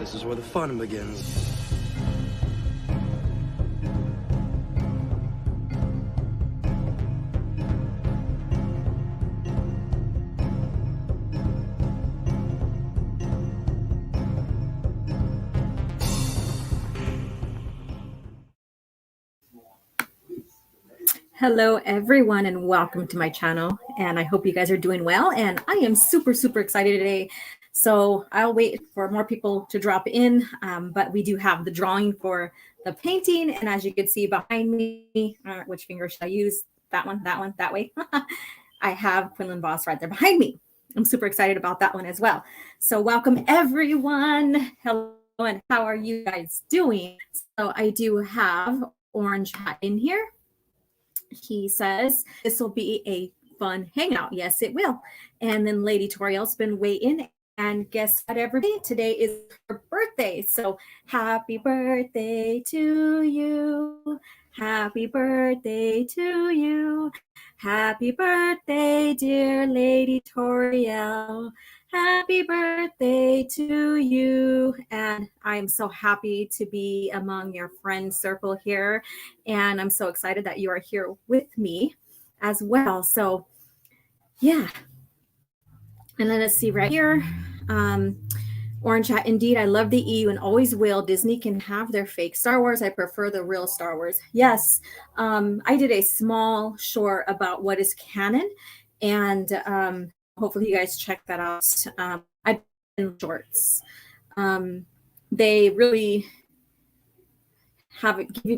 This is where the fun begins. Hello everyone and welcome to my channel, and I hope you guys are doing well, and I am super excited today. So I'll wait for more people to drop in, but we do have the drawing for the painting, and as you can see behind me, which finger should I use? That one, that way. I have Quinlan Voss right there behind me. I'm super excited about that one as well. So welcome everyone. Hello, and how are you guys doing? So I do have Orange Hat in here. He says this will be a fun hangout. Yes, it will. And then Lady Toriel's been waiting. And guess what, everybody? Today is her birthday. So happy birthday to you. Happy birthday to you. Happy birthday, dear Lady Toriel. Happy birthday to you. And I'm so happy to be among your friend circle here. And I'm so excited that you are here with me as well. So yeah. And then let's see right here. Orange Hat, indeed, I love the EU and always will. Disney can have their fake Star Wars. I prefer the real Star Wars. Yes, I did a small short about what is canon, and hopefully you guys check that out. I did shorts. They really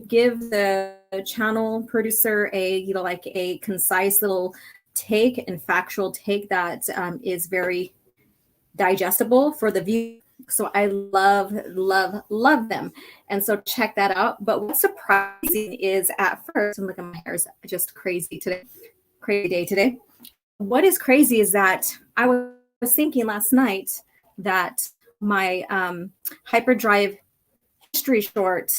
give the channel producer a like a concise little take and factual take that is very digestible for the view. So I love them, and so check that out. But what's surprising is at first, and look at my hair is just crazy today, crazy day today. What is crazy is that I was thinking last night that my hyperdrive history short,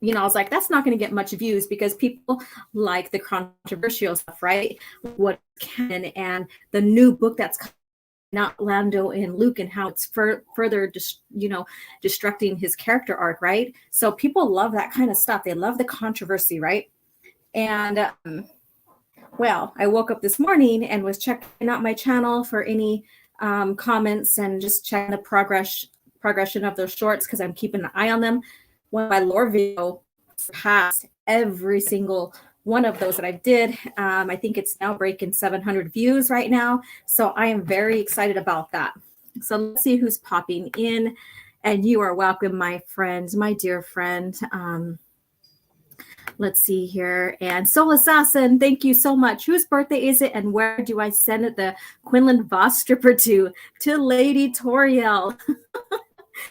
you know, I was like, that's not going to get much views because people like the controversial stuff, right? What canon and the new book that's not Lando and Luke and how it's further destructing his character arc, right? So people love that kind of stuff. They love the controversy, right? And well, I woke up this morning and was checking out my channel for any comments and just checking the progression of those shorts because I'm keeping an eye on them. When my lore video surpassed every single one of those that I did. I think it's now breaking 700 views right now. So I am very excited about that. So let's see who's popping in. And you are welcome, my friends, my dear friend. Let's see here. And Soul Assassin, thank you so much. Whose birthday is it? And where do I send it? The Quinlan Voss stripper to Lady Toriel.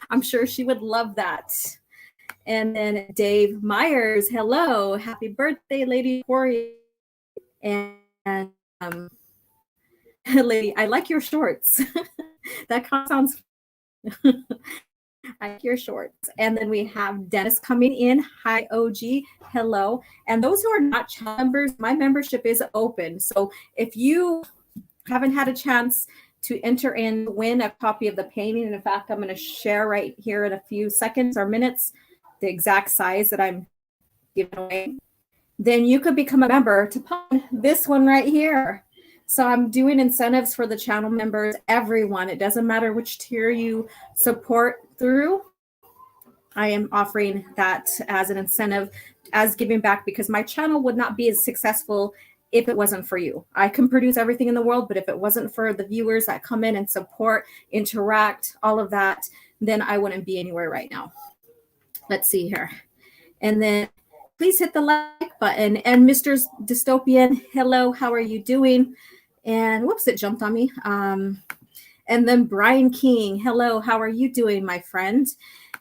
I'm sure she would love that. And then Dave Myers, hello, happy birthday, Lady Toriel. And Lady, I like your shorts. That kind of sounds. I like your shorts. And then we have Dennis coming in. Hi, OG. Hello. And those who are not channel members, my membership is open. So if you haven't had a chance to enter in, win a copy of the painting, and in fact, I'm going to share right here in a few seconds or minutes the exact size that I'm giving away, then you could become a member to pawn this one right here. So I'm doing incentives for the channel members, everyone. It doesn't matter which tier you support through. I am offering that as an incentive, as giving back, because my channel would not be as successful if it wasn't for you. I can produce everything in the world, but if it wasn't for the viewers that come in and support, interact, all of that, then I wouldn't be anywhere right now. Let's see here. And then please hit the like button. And Mr. Dystopian, hello, how are you doing? And whoops, it jumped on me. And then Brian King, hello, how are you doing, my friend?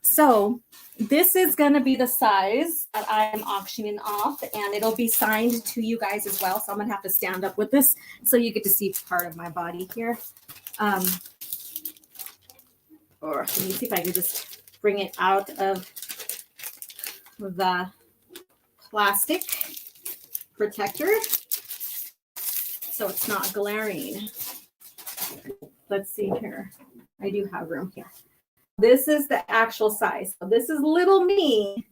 So this is going to be the size that I am auctioning off, and it'll be signed to you guys as well. So I'm going to have to stand up with this so you get to see part of my body here. Or let me see if I can just bring it out of the plastic protector so it's not glaring. Let's see here. I do have room here. this is the actual size. So this is little me.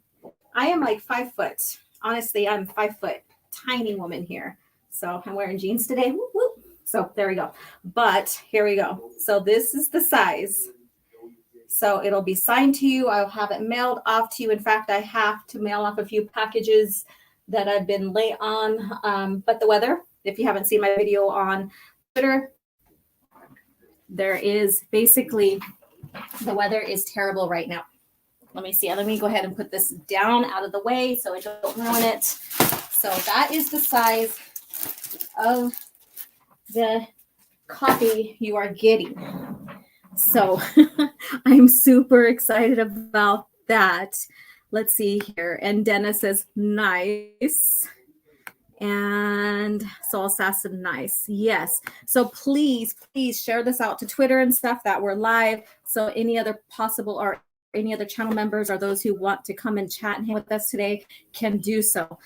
I am like 5 foot. Honestly, I'm 5 foot, tiny woman here. So I'm wearing jeans today. Whoop, whoop. So there we go. But here we go. So this is the size. So it'll be signed to you. I'll have it mailed off to you. In fact, I have to mail off a few packages that I've been late on. But the weather, if you haven't seen my video on Twitter, there is basically, the weather is terrible right now. Let me see. Let me go ahead and put this down out of the way so I don't ruin it. So that is the size of the copy you are getting. So I'm super excited about that. Let's see here. And Dennis says, nice. And Soul Assassin, nice. Yes. So please share this out to Twitter and stuff that we're live. So any other possible or any other channel members or those who want to come and chat and hang with us today can do so.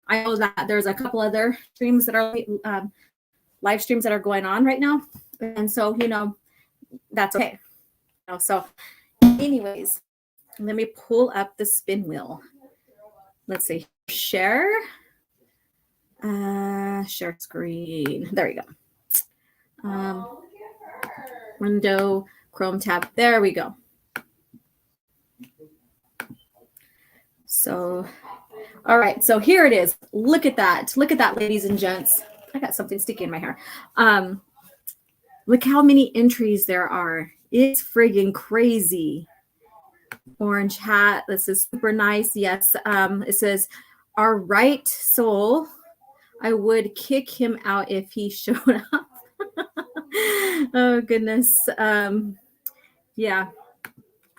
I know that there's a couple other streams that are live streams that are going on right now. And so, that's okay. So anyways, let me pull up the spin wheel. Let's see. Share screen. There we go. Window, Chrome tab. There we go. So, all right. So here it is. Look at that. Look at that, ladies and gents. I got something sticky in my hair. Look how many entries there are. It's friggin' crazy. Orange hat. This is super nice. Yes. It says, "Our right soul. I would kick him out if he showed up." Oh goodness. Yeah.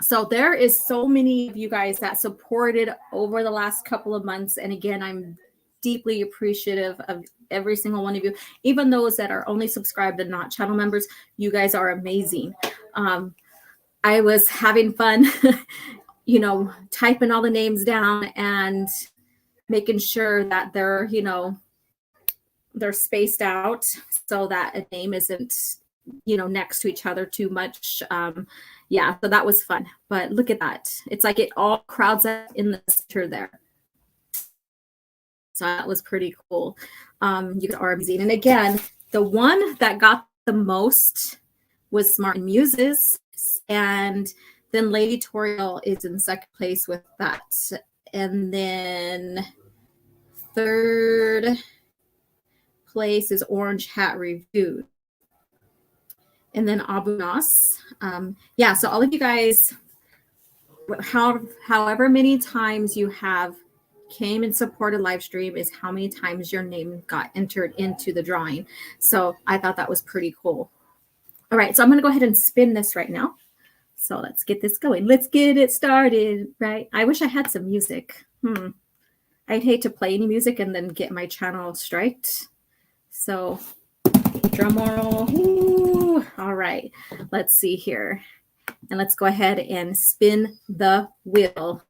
So there is so many of you guys that supported over the last couple of months. And again, I'm deeply appreciative of every single one of you, even those that are only subscribed and not channel members. You guys are amazing. I was having fun, typing all the names down and making sure that they're spaced out so that a name isn't, next to each other too much. Yeah, so that was fun. But look at that. It's like it all crowds up in the center there. So that was pretty cool. You are amazing. And again, the one that got the most was Smart Muses. And then Lady Toriel is in second place with that. And then third place is Orange Hat Review. And then Abu Nas. Yeah, so all of you guys, however many times you have came and supported live stream is how many times your name got entered into the drawing. So I thought that was pretty cool. All right, so I'm going to go ahead and spin this right now. So let's get this going. Let's get it started, right? I wish I had some music. I'd hate to play any music and then get my channel striked. So drum roll. Ooh, all right, let's see here. And let's go ahead and spin the wheel.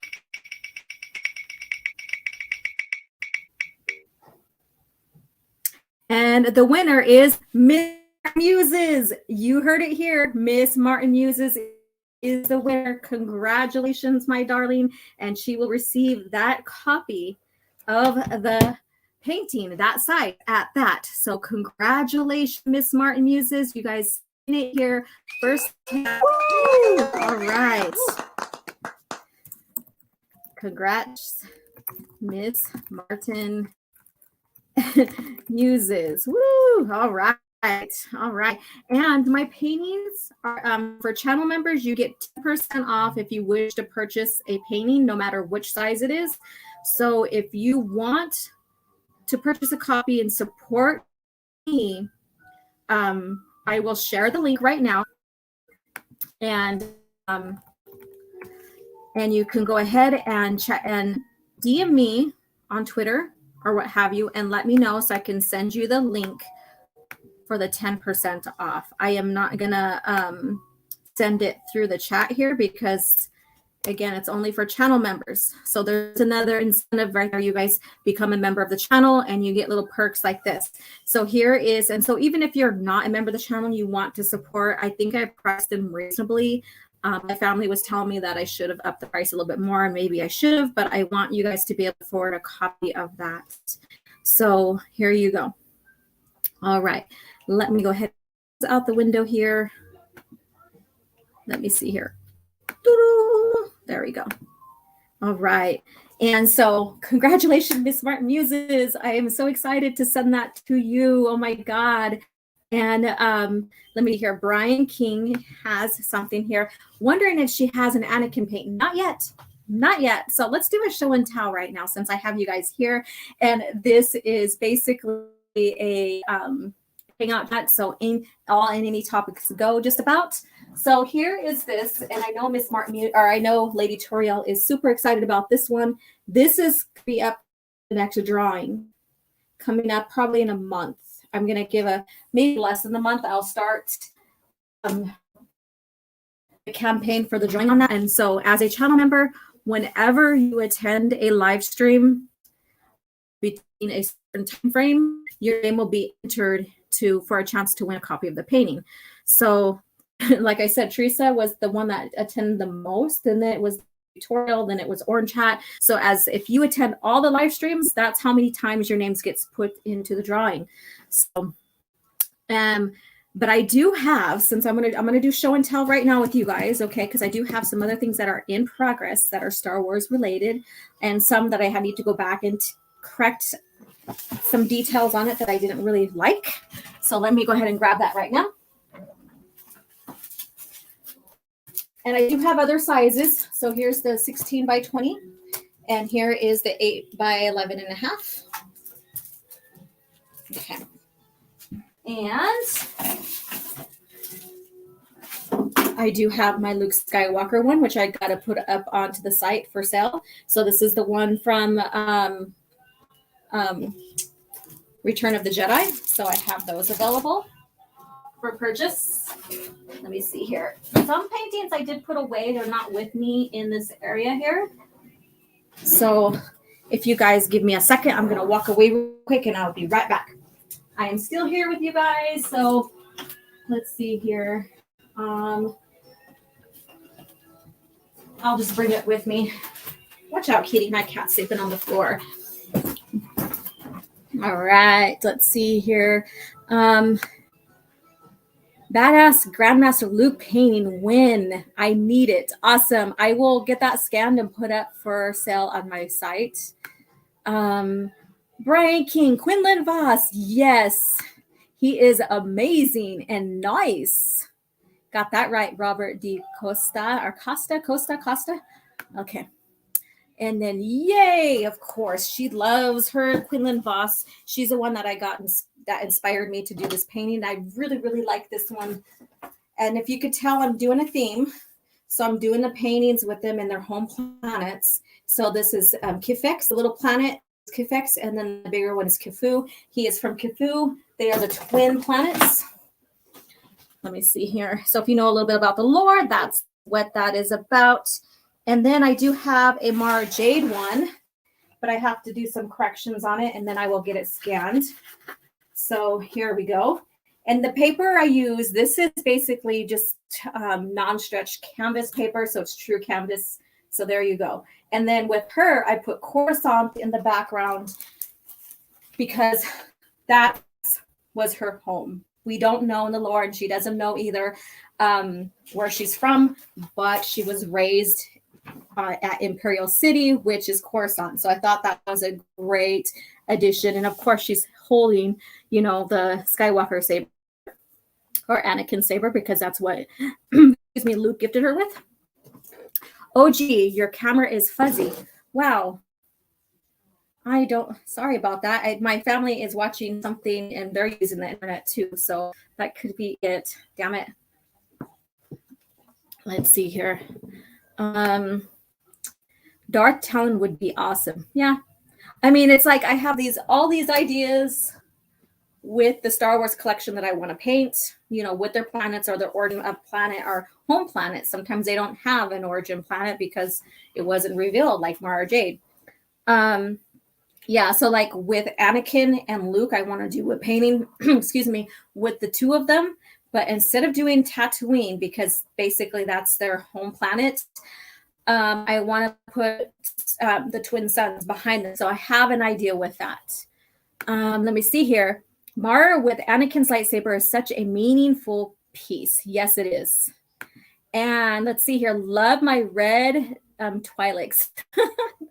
And the winner is Miss Muses. You heard it here. Miss Martin Muses is the winner. Congratulations, my darling. And she will receive that copy of the painting, that side at that. So congratulations, Miss Martin Muses. You guys seen it here first. Woo! All right. Congrats, Miss Martin Muses. Woo! All right. All right. And my paintings are for channel members. You get 10% off if you wish to purchase a painting, no matter which size it is. So if you want to purchase a copy and support me, I will share the link right now. And you can go ahead and chat and DM me on Twitter or what have you, and let me know so I can send you the link for the 10% off. I am not gonna send it through the chat here because, again, it's only for channel members. So there's another incentive right there. You guys become a member of the channel and you get little perks like this. So here is, and so even if you're not a member of the channel, you want to support, I think I priced them reasonably. My family was telling me that I should have upped the price a little bit more, and maybe I should have, but I want you guys to be able to afford a copy of that. So here you go. All right, let me go ahead out the window here. Let me see here. There we go. All right. And so congratulations, Miss Smart Muses. I am so excited to send that to you. Oh my God. And let me hear. Brian King has something here. Wondering if she has an Anakin paint. Not yet. Not yet. So let's do a show and tell right now since I have you guys here. And this is basically a Hangout chat. So in any topics go just about. So here is this, and I know Miss Martin, or I know Lady Toriel is super excited about this one. This is be up the next drawing coming up probably in a month. I'm gonna give maybe less than a month. I'll start the campaign for the drawing on that. And so as a channel member, whenever you attend a live stream between a certain time frame, your name will be entered for a chance to win a copy of the painting. So like I said, Teresa was the one that attended the most, and then it was tutorial, then it was Orange Hat. So as if you attend all the live streams, that's how many times your names gets put into the drawing. So but I do have, since I'm gonna do show and tell right now with you guys, okay, because I do have some other things that are in progress that are Star Wars related, and some that I need to go back and correct some details on it that I didn't really like. So let me go ahead and grab that right now. And I do have other sizes. So here's the 16 by 20. And here is the 8 by 11 and a half. Okay. And I do have my Luke Skywalker one, which I got to put up onto the site for sale. So this is the one from Return of the Jedi. So I have those available for purchase. Let me see here. Some paintings I did put away. They're not with me in this area here. So if you guys give me a second, I'm going to walk away real quick and I'll be right back. I am still here with you guys. So let's see here. I'll just bring it with me. Watch out, Kitty. My cat's sleeping on the floor. All right. Let's see here. Badass Grandmaster Luke painting win. I need it. Awesome. I will get that scanned and put up for sale on my site. Brian King, Quinlan Voss. Yes, he is amazing and nice. Got that right, Robert D. Costa or Costa. Okay. And then, yay, of course, she loves her Quinlan Voss. She's the one that I got that inspired me to do this painting. I really, really like this one. And if you could tell, I'm doing a theme. So I'm doing the paintings with them in their home planets. So this is Kifex, the little planet, Kifex, and then the bigger one is Kiffu. He is from Kiffu. They are the twin planets. Let me see here. So if you know a little bit about the lore, that's what that is about. And then I do have a Mara Jade one, but I have to do some corrections on it, and then I will get it scanned. So here we go. And the paper I use, this is basically just non-stretch canvas paper, so it's true canvas. So there you go. And then with her, I put Coruscant in the background because that was her home. We don't know in the lore, and she doesn't know either where she's from, but she was raised at Imperial City, which is Coruscant. So I thought that was a great addition. And of course, she's holding, you know, the Skywalker saber or Anakin saber, because that's what Luke gifted her with. Oh, gee, your camera is fuzzy. Wow. Sorry about that. My family is watching something and they're using the internet too. So that could be it. Damn it. Let's see here. Darth Talon would be awesome. Yeah. I mean, it's like I have all these ideas with the Star Wars collection that I want to paint, you know, with their planets or their origin of planet or home planet. Sometimes they don't have an origin planet because it wasn't revealed, like Mara Jade. Yeah, so like with Anakin and Luke, I want to do a painting, excuse me, with the two of them. But instead of doing Tatooine, because basically that's their home planet, I want to put the twin suns behind them. So I have an idea with that. Let me see here. Mara with Anakin's lightsaber is such a meaningful piece. Yes, it is. And let's see here. Love my red Twi'leks.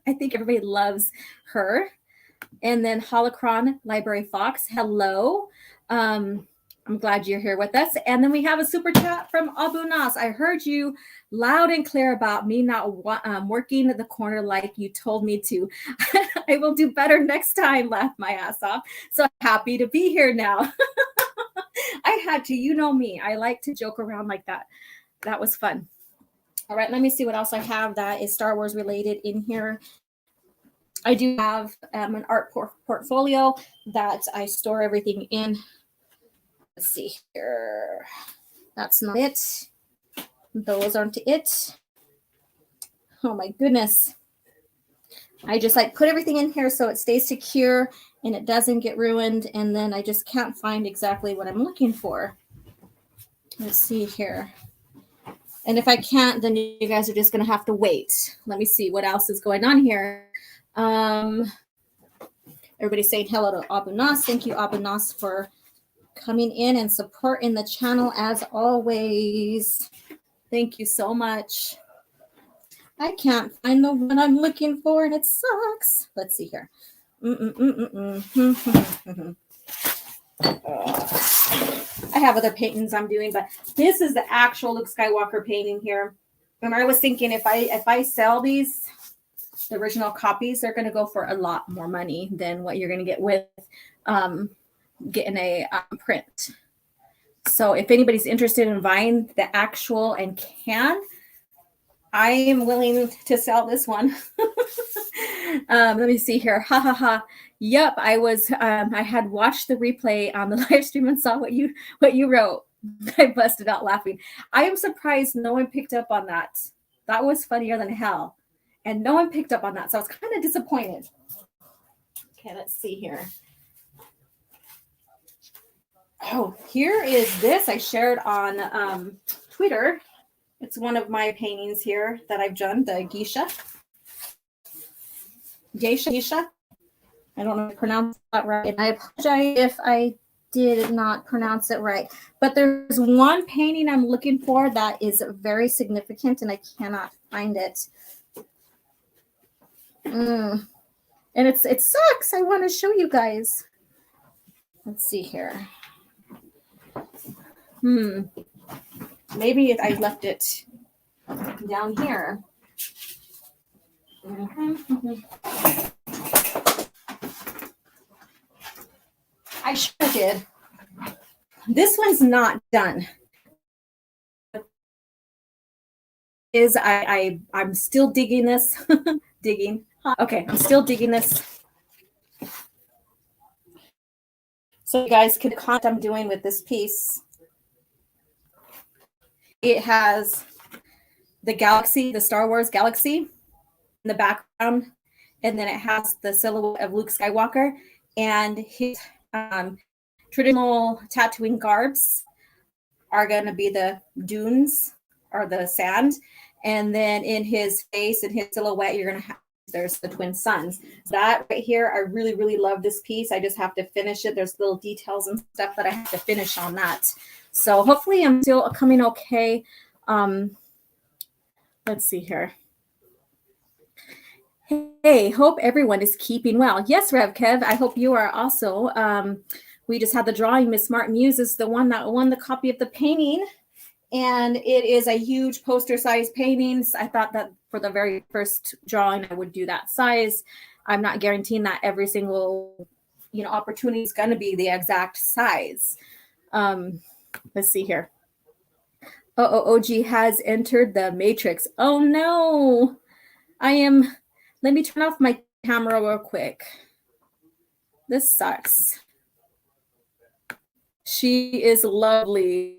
I think everybody loves her. And then Holocron Library Fox. Hello. I'm glad you're here with us. And then we have a super chat from Abu Nas. I heard you loud and clear about me not working the corner like you told me to. I will do better next time. Laugh my ass off. So happy to be here now. I had to. You know me. I like to joke around like that. That was fun. All right, let me see what else I have that is Star Wars related in here. I do have an art portfolio that I store everything in. Let's see here. That's not it. Those aren't it. Oh my goodness. I just like put everything in here so it stays secure and it doesn't get ruined. And then I just can't find exactly what I'm looking for. Let's see here. And if I can't, then you guys are just going to have to wait. Let me see what else is going on here. Everybody's saying hello to Abu Nas. Thank you, Abu Nas, for coming in and supporting the channel as always. Thank you so much. I can't find the one I'm looking for and it sucks. Let's see here. I have other paintings I'm doing, but this is the actual Luke Skywalker painting here. And I was thinking if I sell these, the original copies, they're going to go for a lot more money than what you're going to get with getting a print. So if anybody's interested in buying the actual and can, I am willing to sell this one. Let me see here. Ha ha ha. Yep, I was. I had watched the replay on the live stream and saw what you wrote. I busted out laughing. I am surprised no one picked up on that. That was funnier than hell, and no one picked up on that. So I was kind of disappointed. Okay, let's see here. Oh, here is this I shared on Twitter. It's one of my paintings here that I've done, the Geisha. I don't know if I pronounced that right. And I apologize if I did not pronounce it right. But there's one painting I'm looking for that is very significant, and I cannot find it. And it sucks. I want to show you guys. Let's see here. Maybe I left it down here. I sure did. This one's not done. I'm still digging this. Okay, I'm still digging this. So you guys can comment what I'm doing with this piece. It has the galaxy, the Star Wars galaxy in the background. And then it has the silhouette of Luke Skywalker and his traditional Tatooine garbs are going to be the dunes or the sand. And then in his face and his silhouette, you're going to have, there's the twin suns. That right here, I really, really love this piece. I just have to finish it. There's little details and stuff that I have to finish on that. So hopefully I'm still coming okay. Let's see here. Hey, hope everyone is keeping well. Yes, Rev Kev, I hope you are also. We just had the drawing. Miss Smart Muse is the one that won the copy of the painting. And it is a huge poster size painting. I thought that for the very first drawing, I would do that size. I'm not guaranteeing that every single, opportunity is going to be the exact size. Let's see here. OG has entered the matrix. Oh no, let me turn off my camera real quick. This sucks. She is lovely.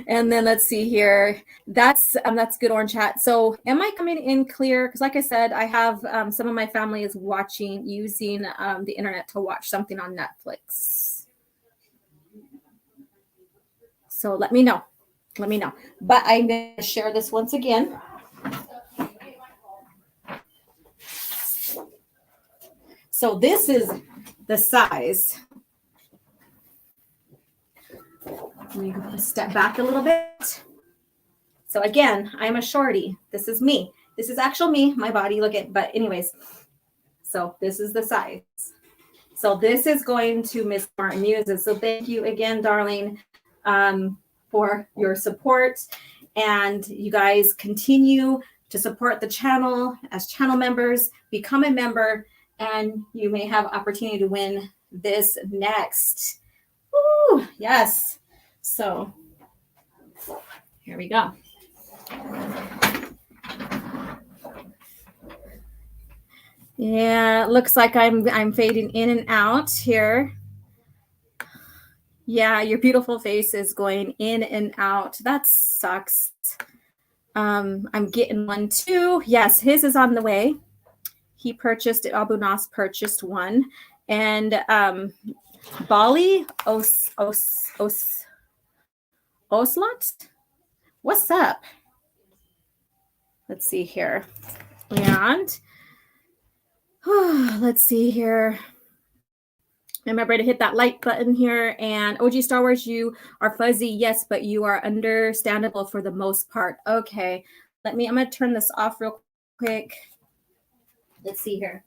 And then let's see here. That's good, Orange Hat. So am I coming in clear? Because like I said, I have some of my family is using the internet to watch something on Netflix. So let me know. Let me know. But I'm going to share this once again. So this is the size. Let me step back a little bit. So again, I'm a shorty. This is me. This is actual me, my body. Look at, but anyways. So this is the size. So this is going to Miss Martin Muses. So thank you again, darling, for your support. And you guys continue to support the channel as channel members. Become a member, and you may have opportunity to win this next. Woo, yes. So here we go. Yeah, it looks like I'm fading in and out here. Yeah, your beautiful face is going in and out. That sucks. I'm getting one too. Yes, his is on the way. He purchased it. Abu Nas purchased one. And Bali Oslot? What's up? Let's see here. And let's see here. Remember to hit that like button here. And OG Star Wars, you are fuzzy, yes, but you are understandable for the most part. Okay, I'm going to turn this off real quick. Let's see here.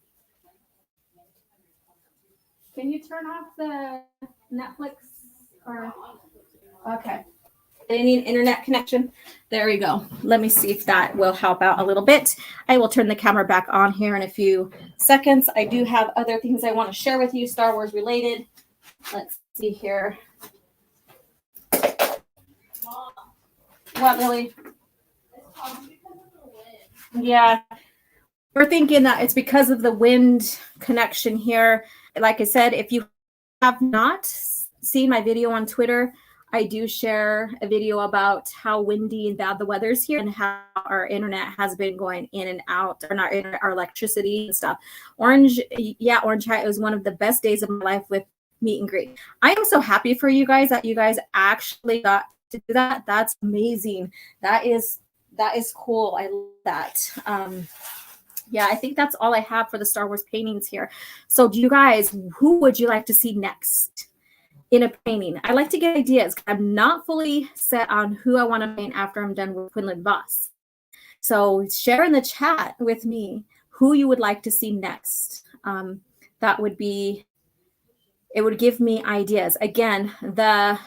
Can you turn off the Netflix? Or okay. I need an internet connection. There we go. Let me see if that will help out a little bit. I will turn the camera back on here in a few seconds. I do have other things I want to share with you, Star Wars related. Let's see here. What, Lily? Yeah. We're thinking that it's because of the wind connection here. Like I said, if you have not seen my video on Twitter, I do share a video about how windy and bad the weather is here and how our internet has been going in and out, or not internet, our electricity and stuff. Orange Hat was one of the best days of my life with meet and greet. I am so happy for you guys that you guys actually got to do that. That's amazing. That is cool. I love that. Yeah, I think that's all I have for the Star Wars paintings here. So do you guys, who would you like to see next in a painting? I like to get ideas. I'm not fully set on who I want to paint after I'm done with Quinlan Voss. So share in the chat with me who you would like to see next. That would be, it would give me ideas. Again, the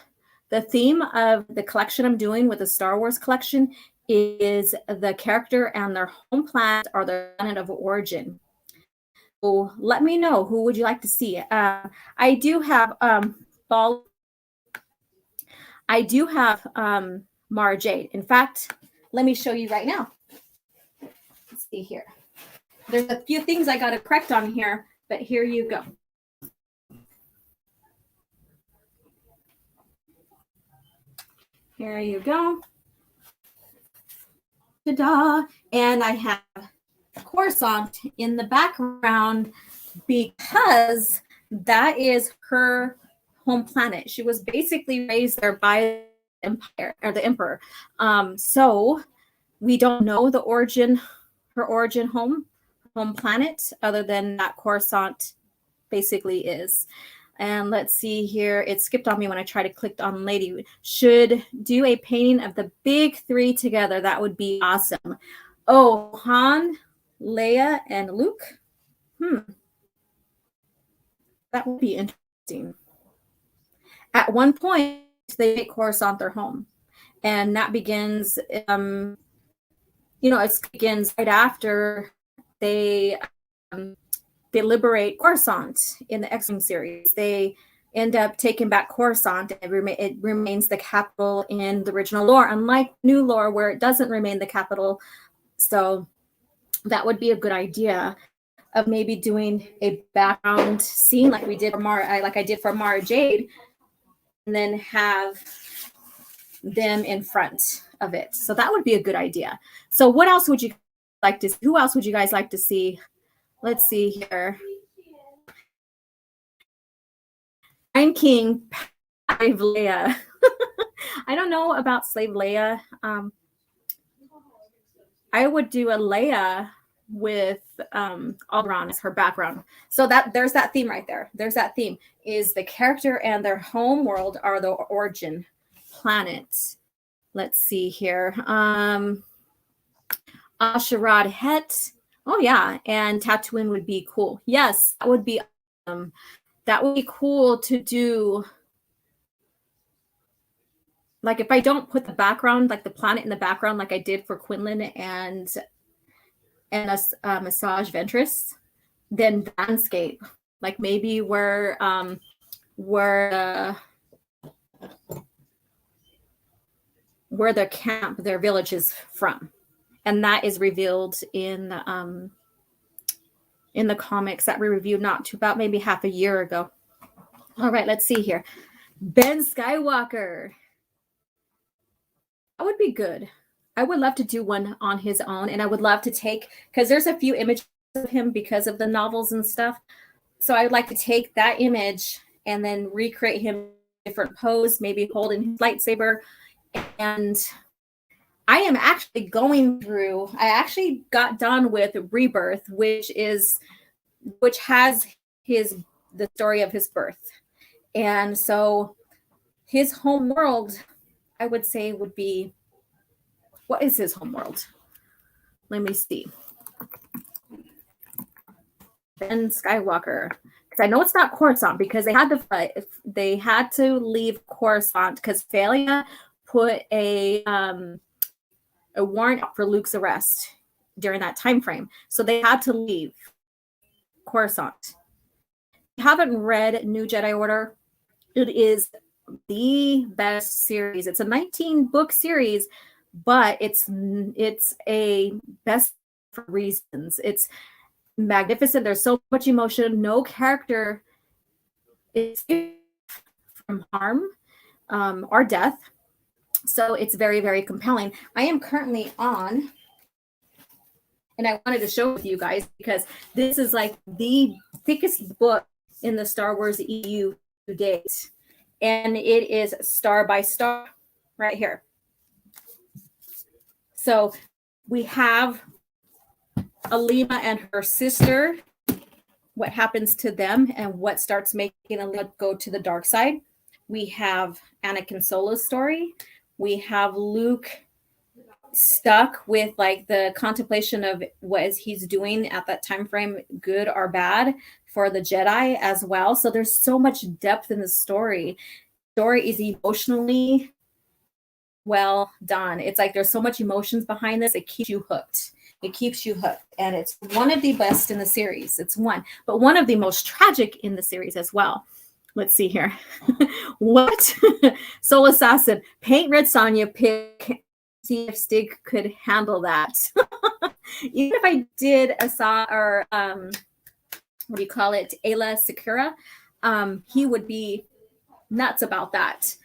theme of the collection I'm doing with the Star Wars collection is the character and their home planet or their planet of origin. So let me know, who would you like to see? I do have Mara Jade. In fact, let me show you right now. Let's see here. There's a few things I got to correct on here, but here you go. Here you go. Ta-da! And I have Coruscant in the background because that is her home planet. She was basically raised there by the Empire or the Emperor. So we don't know the origin, her origin home planet, other than that Coruscant basically is. And let's see here. It skipped on me when I tried to click on Lady. Should do a painting of the big three together. That would be awesome. Oh, Han, Leia, and Luke. That would be interesting. At one point, they make Coruscant their home. And that begins, it begins right after they liberate Coruscant in the X-Wing series. They end up taking back Coruscant, and it remains the capital in the original lore, unlike new lore where it doesn't remain the capital. So that would be a good idea of maybe doing a background scene like we did for I did for Mara Jade, and then have them in front of it. So that would be a good idea. So what else would you like to see? Who else would you guys like to see? Let's see here. Lion King, Leia. I don't know about Slave Leia. I would do a Leia with Alderaan as her background. So that there's that theme right there. There's that theme is the character and their home world are the origin planet. Let's see here. Asherad Het. Oh yeah, and Tatooine would be cool. Yes, that would be that would be cool to do. Like if I don't put the background, like the planet in the background, like I did for Quinlan and Massage Ventress, then landscape, like maybe where their camp, their village is from, and that is revealed in the comics that we reviewed about maybe half a year ago. All right, let's see here. Ben Skywalker. That would be good. I would love to do one on his own, and I would love to take, because there's a few images of him because of the novels and stuff. So I would like to take that image and then recreate him in a different pose, maybe holding his lightsaber. And I am actually I actually got done with Rebirth, which has the story of his birth. And so his home world, I would say, would be, what is his home world? Let me see. Ben Skywalker, because I know it's not Coruscant, because they had to leave Coruscant because Phalia put a warrant out for Luke's arrest during that time frame, so they had to leave Coruscant. If you haven't read New Jedi Order, it is the best series. It's a 19-book series, but it's a best for reasons. It's magnificent. There's so much emotion. No character is from harm or death. So it's very, very compelling. I am currently on, and I wanted to show with you guys because this is like the thickest book in the Star Wars EU to date. And it is star by star right here. So we have Alima and her sister, what happens to them and what starts making Alima go to the dark side. We have Anakin Solo's story. We have Luke stuck with like the contemplation of what he's doing at that time frame, good or bad, for the Jedi as well. So there's so much depth in the story. The story is emotionally well done. It's like there's so much emotions behind this. It keeps you hooked. And it's one of the best in the series. It's one, but one of the most tragic in the series as well. Let's see here. What? Soul Assassin. Paint Red Sonja pick. See if Stig could handle that. Even if I did what do you call it? Ayla Secura, he would be nuts about that.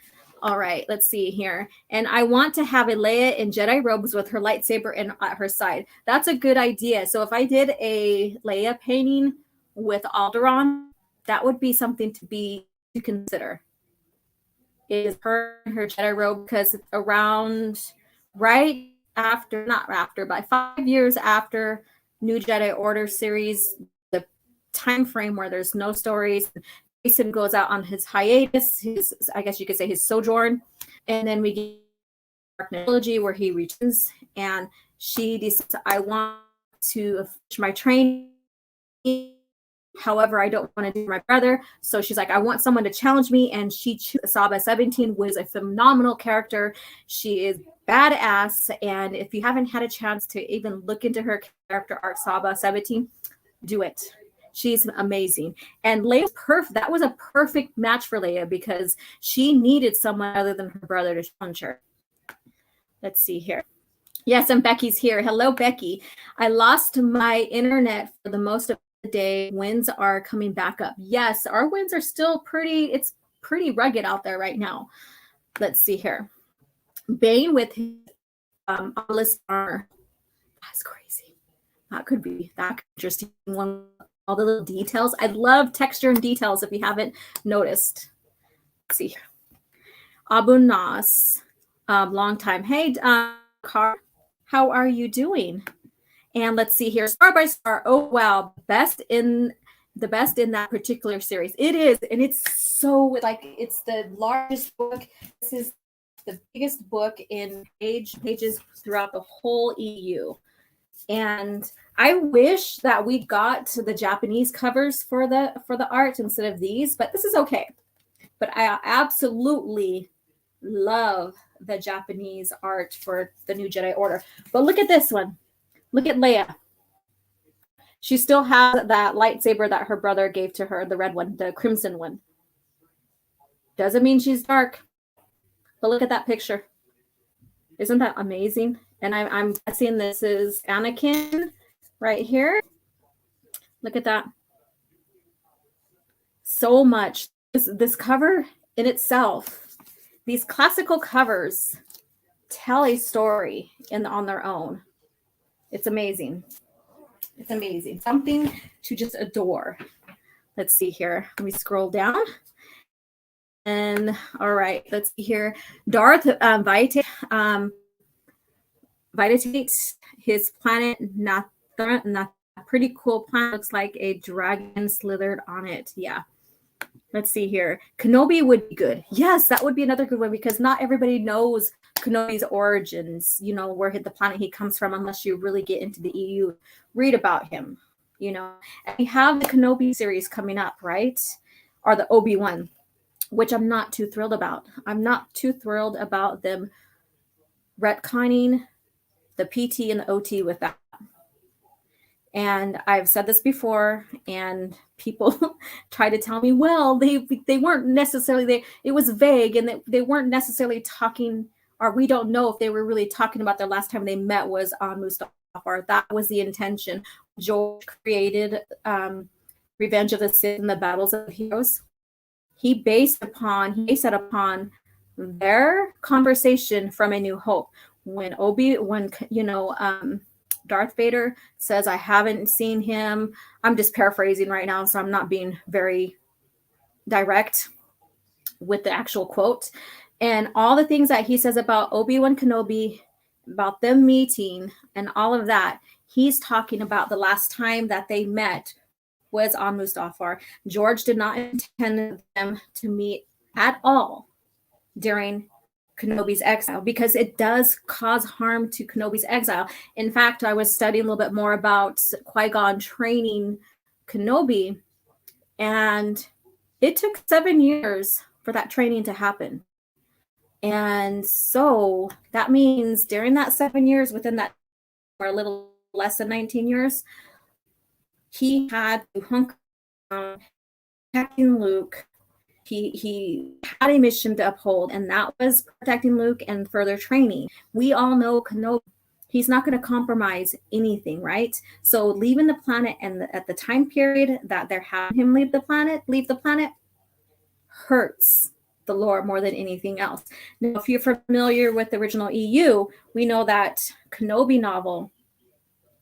All right, let's see here. And I want to have a Leia in Jedi robes with her lightsaber at her side. That's a good idea. So if I did a Leia painting with Alderaan, that would be something to consider. Is her in her Jedi robe, because around right after, not after, but 5 years after New Jedi Order series, the time frame where there's no stories, Jason goes out on his hiatus, I guess you could say his sojourn, and then we get Dark Trilogy where he returns, and she decides, I want to finish my training. However, I don't want to do my brother. So she's like, I want someone to challenge me. And she chooses Saba 17, was a phenomenal character. She is badass. And if you haven't had a chance to even look into her character arc, Saba 17, do it. She's amazing. And Leia's perfect. That was a perfect match for Leia because she needed someone other than her brother to challenge her. Let's see here. Yes, and Becky's here. Hello, Becky. I lost my internet for the most of the day. Winds are coming back up. Yes, our winds are still it's pretty rugged out there right now. Let's see here. Bane with his obelisk armor. That's crazy. That could be interesting. All the little details. I love texture and details if you haven't noticed. Let's see here. Abu Nas, long time. Hey, Car, how are you doing? And let's see here, star by star. Oh wow, the best in that particular series. It is, and it's so like it's the largest book. This is the biggest book in pages throughout the whole EU. And I wish that we got to the Japanese covers for the art instead of these, but this is okay. But I absolutely love the Japanese art for the New Jedi Order. But look at this one. Look at Leia. She still has that lightsaber that her brother gave to her, the red one, the crimson one. Doesn't mean she's dark. But look at that picture. Isn't that amazing? And I'm guessing this is Anakin right here. Look at that. So much. This cover in itself, these classical covers tell a story on their own. It's amazing. It's amazing. Something to just adore. Let's see here. Let me scroll down. And all right, let's see here. Darth Vitae, his planet, not pretty cool planet. Looks like a dragon slithered on it. Yeah. Let's see here. Kenobi would be good. Yes, that would be another good one because not everybody knows Kenobi's origins, you know, where the planet he comes from, unless you really get into the EU, read about him, you know. And we have the Kenobi series coming up, right? Or the Obi-Wan, which I'm not too thrilled about. I'm not too thrilled about them retconning the PT and the OT with that. And I've said this before, and people try to tell me, well, they weren't necessarily, it was vague, and they weren't necessarily talking, or we don't know if they were really talking about the last time they met was on Mustafar. That was the intention. George created Revenge of the Sith and the Battles of the Heroes. He based it upon their conversation from A New Hope. When Darth Vader says, I haven't seen him. I'm just paraphrasing right now, so I'm not being very direct with the actual quote. And all the things that he says about Obi-Wan Kenobi, about them meeting and all of that, he's talking about the last time that they met was on Mustafar. George did not intend them to meet at all during Kenobi's exile, because it does cause harm to Kenobi's exile. In fact, I was studying a little bit more about Qui-Gon training Kenobi, and it took 7 years for that training to happen. And so that means during that 7 years, within that, or a little less than 19 years, he had to hunker down, protecting Luke. He had a mission to uphold, and that was protecting Luke and further training. We all know Kenobi, he's not going to compromise anything, right? So leaving the planet and at the time period that they're having him leave the planet hurts the lore more than anything else. Now, if you're familiar with the original EU, we know that Kenobi novel,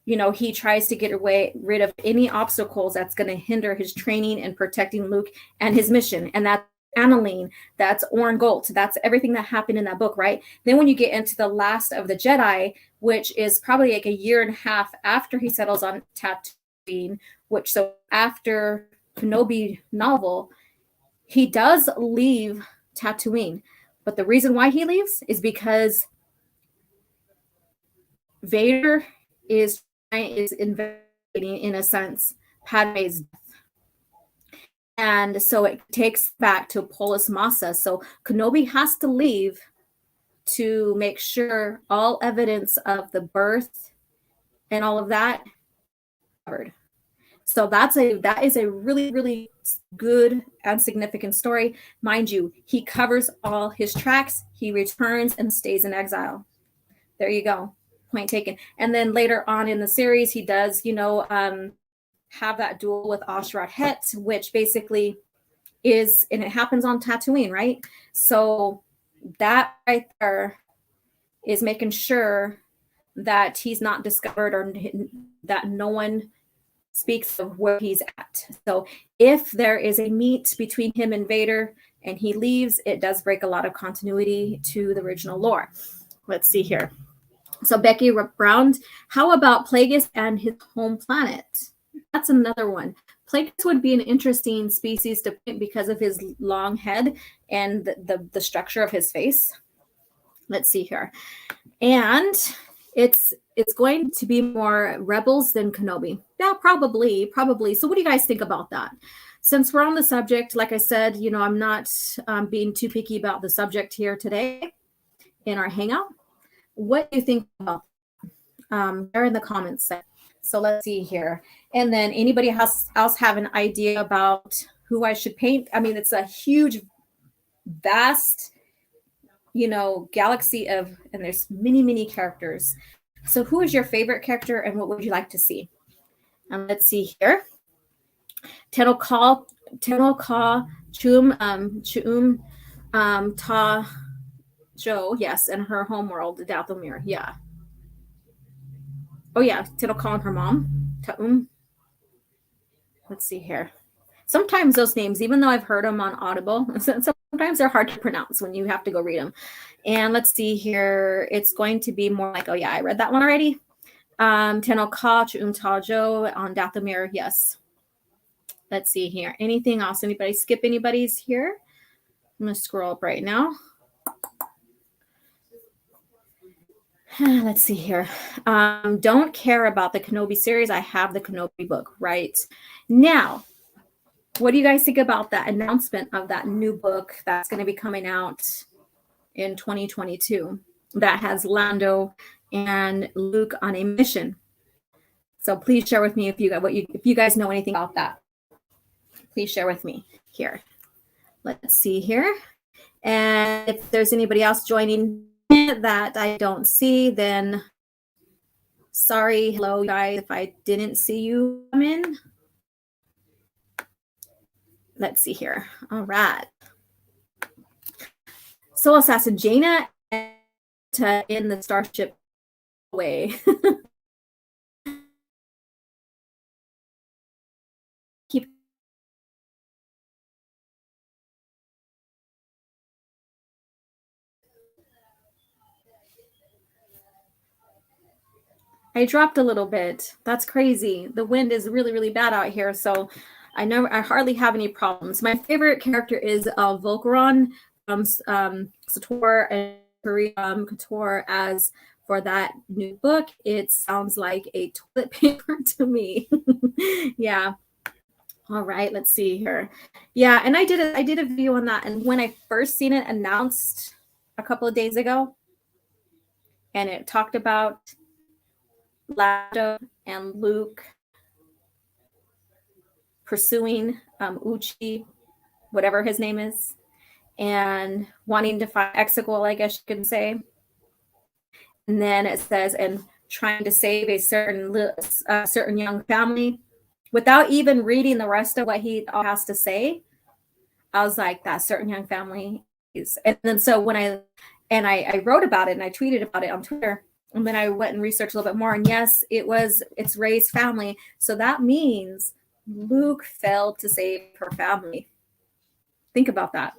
you know, he tries to get rid of any obstacles that's going to hinder his training and protecting Luke and his mission. And that's Aniline, that's Orn Gold, that's everything that happened in that book, right? Then when you get into the Last of the Jedi, which is probably like a year and a half after he settles on Tatooine, so after Kenobi novel, he does leave Tatooine. But the reason why he leaves is because Vader is investigating, in a sense, Padme's death. And so it takes back to Polis Massa. So Kenobi has to leave to make sure all evidence of the birth and all of that covered. So that is a really, really good and significant story. Mind you, he covers all his tracks. He returns and stays in exile. There you go. Point taken. And then later on in the series, he does, have that duel with Ashrat Het, which basically is, and it happens on Tatooine, right? So that right there is making sure that he's not discovered, or that no one speaks of where he's at. So if there is a meet between him and Vader and he leaves, it does break a lot of continuity to the original lore. Let's see here. So Becky Brown, how about Plagueis and his home planet? That's another one. Plagueis would be an interesting species to pick because of his long head and the structure of his face. Let's see here. And it's going to be more rebels than Kenobi. Yeah, probably. So what do you guys think about that? Since we're on the subject, like I said, you know, I'm not being too picky about the subject here today in our Hangout. What do you think about there in the comments section? So let's see here. And then anybody else have an idea about who I should paint? I mean, it's a huge, vast, you know, galaxy of, and there's many characters. So who is your favorite character and what would you like to see? And let's see here. Tenno Ka Chum Ta Jo, yes, and her homeworld, Dathomir, yeah. Oh yeah, Tenno Ka and her mom, Taum. Let's see here. Sometimes those names, even though I've heard them on Audible, sometimes they're hard to pronounce when you have to go read them. And let's see here. It's going to be more like, oh yeah, I read that one already. Tenno Ka Chum Ta Jo on Dathomir, yes. Let's see here. Anything else? Anybody skip anybody's here? I'm going to scroll up right now. Let's see here. Don't care about the Kenobi series. I have the Kenobi book right now. What do you guys think about that announcement of that new book that's going to be coming out in 2022 that has Lando and Luke on a mission? So please share with me if you guys know anything about that. Please share with me here. Let's see here. And if there's anybody else joining that I don't see, then sorry. Hello, guys, if I didn't see you come in. Let's see here. All right. Soul Assassin Jaina in the Starship way. I dropped a little bit. That's crazy. The wind is really bad out here, so I hardly have any problems. My favorite character is Volcaron from Sator and Couture. As for that new book, it sounds like a toilet paper to me. Yeah. All right, let's see here. Yeah, and I did a video on that, and when I first seen it announced a couple of days ago, and it talked about Lando and Luke pursuing Uchi, whatever his name is, and wanting to find Exegol, I guess you could say. And then it says, and trying to save a certain young family. Without even reading the rest of what he has to say, I was like, that certain young family is. And then so when I wrote about it and I tweeted about it on Twitter, and then I went and researched a little bit more. And yes, it's Rey's family. So that means Luke failed to save her family. Think about that.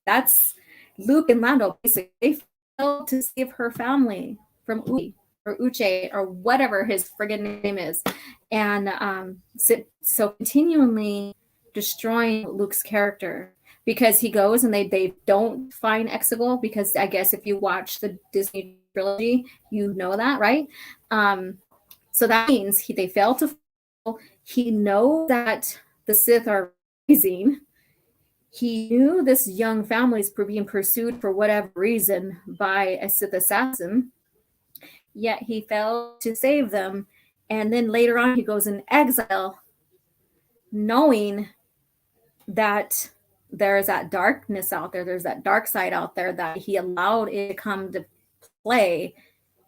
That's Luke and Lando basically. They failed to save her family from Uche or whatever his friggin' name is. And so continually destroying Luke's character. Because he goes and they don't find Exegol, because I guess if you watch the Disney trilogy, you know that, right? So that means they fail to follow. He knows that the Sith are rising. He knew this young family is being pursued for whatever reason by a Sith assassin, yet he failed to save them. And then later on, he goes in exile, knowing that there's that darkness out there. There's that dark side out there that he allowed it to come to play,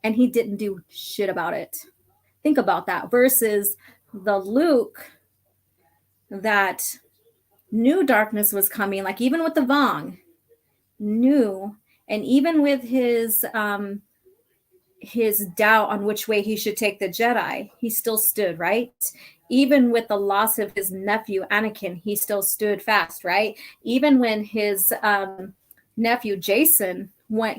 and he didn't do shit about it. Think about that versus the Luke that knew darkness was coming, like even with the Vong, knew, and even with his his doubt on which way he should take the Jedi, he still stood, right? Even with the loss of his nephew Anakin, he still stood fast, right? Even when his nephew Jason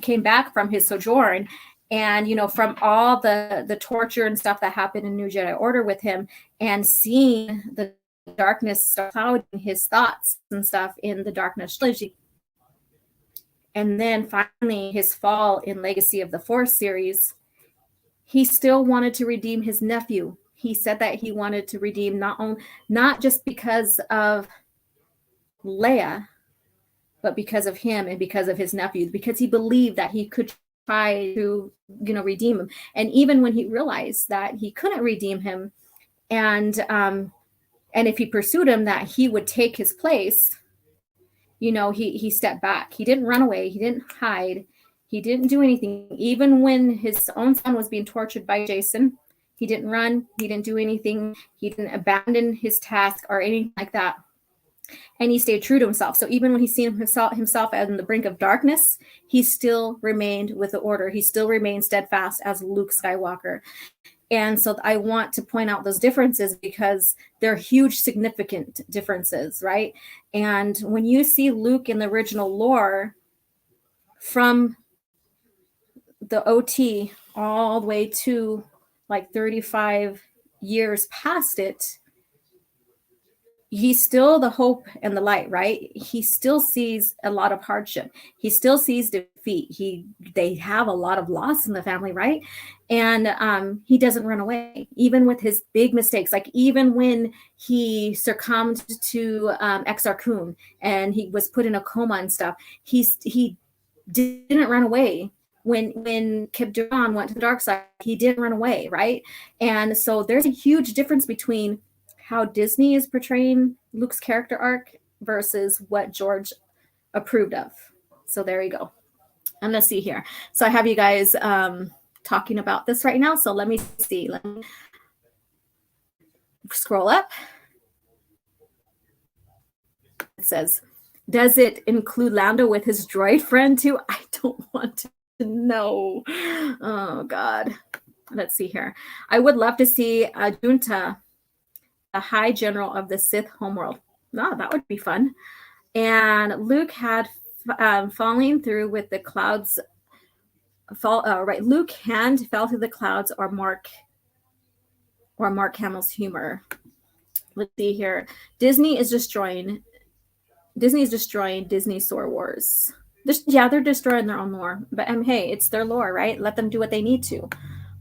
came back from his sojourn, and from all the torture and stuff that happened in New Jedi Order with him, and seeing the darkness clouding his thoughts and stuff in the Darkness trilogy, and then finally his fall in Legacy of the Force series, he still wanted to redeem his nephew. He said that he wanted to redeem not just because of Leia, but because of him and because of his nephew, because he believed that he could try to, redeem him. And even when he realized that he couldn't redeem him, and if he pursued him, that he would take his place, he stepped back. He didn't run away. He didn't hide. He didn't do anything. Even when his own son was being tortured by Jason, he didn't run. He didn't do anything. He didn't abandon his task or anything like that. And he stayed true to himself. So even when he seen himself on the brink of darkness, he still remained with the Order. He still remained steadfast as Luke Skywalker. And so I want to point out those differences because they're huge, significant differences, right? And when you see Luke in the original lore, from the OT all the way to like 35 years past it, he's still the hope and the light, right? He still sees a lot of hardship. He still sees defeat. They have a lot of loss in the family, right? And he doesn't run away, even with his big mistakes. Like even when he succumbed to Exar Kun and he was put in a coma and stuff, he didn't run away. When Kip Duran went to the dark side, he didn't run away, right? And so there's a huge difference between how Disney is portraying Luke's character arc versus what George approved of. So there you go. And let's see here. So I have you guys talking about this right now. So let me see. Let me scroll up. It says, does it include Lando with his droid friend too? I don't want to know. Oh, God. Let's see here. I would love to see Junta, the High General of the Sith homeworld. No, that would be fun. And Luke had falling through with the clouds. Luke hand fell through the clouds, or Mark Hamill's humor. Let's see here. Disney is destroying Disney Star Wars. They're destroying their own lore. But hey, it's their lore, right? Let them do what they need to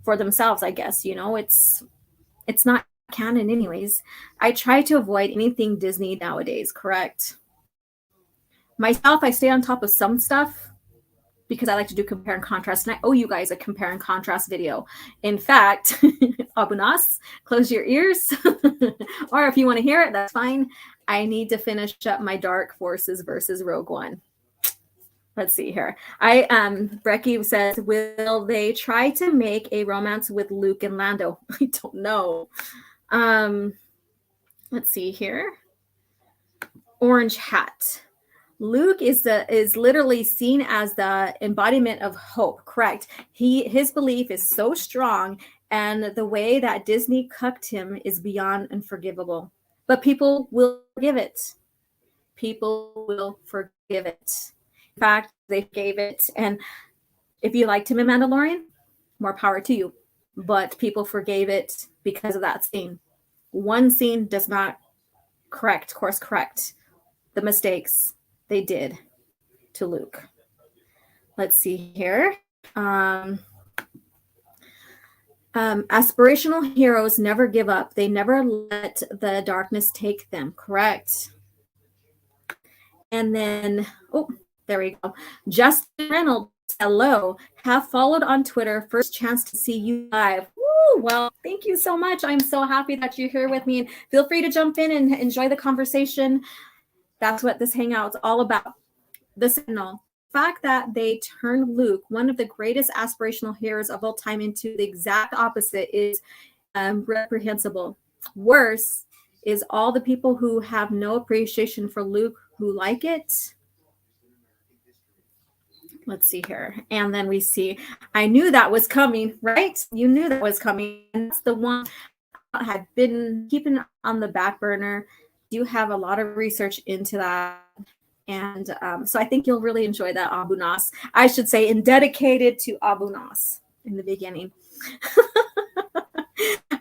for themselves, I guess. It's not canon anyways. I try to avoid anything Disney nowadays, correct? Myself, I stay on top of some stuff because I like to do compare and contrast, and I owe you guys a compare and contrast video. In fact, Abunas, close your ears, or if you want to hear it, that's fine. I need to finish up my Dark Forces versus Rogue One. Let's see here. Brecky says, will they try to make a romance with Luke and Lando? I don't know. Let's see here. Orange Hat. Luke is literally seen as the embodiment of hope, correct? His belief is so strong, and the way that Disney cucked him is beyond unforgivable. But people will forgive it. People will forgive it. In fact, they gave it. And if you liked him in Mandalorian, more power to you. But people forgave it because of that scene. One scene does not course correct the mistakes they did to Luke. Let's see here. Aspirational heroes never give up. They never let the darkness take them. Correct. And then, there we go. Justin Reynolds, hello. Have followed on Twitter. First chance to see you live. Woo, well, thank you so much. I'm so happy that you're here with me. And feel free to jump in and enjoy the conversation. That's what this hangout's all about. The signal. The fact that they turned Luke, one of the greatest aspirational heroes of all time, into the exact opposite is reprehensible. Worse is all the people who have no appreciation for Luke who like it. let's see here. And then we see, I knew that was coming, right? You knew that was coming. And that's the one I had been keeping on the back burner. You have a lot of research into that. And so I think you'll really enjoy that Abu Nas. I should say, and dedicated to Abu Nas in the beginning.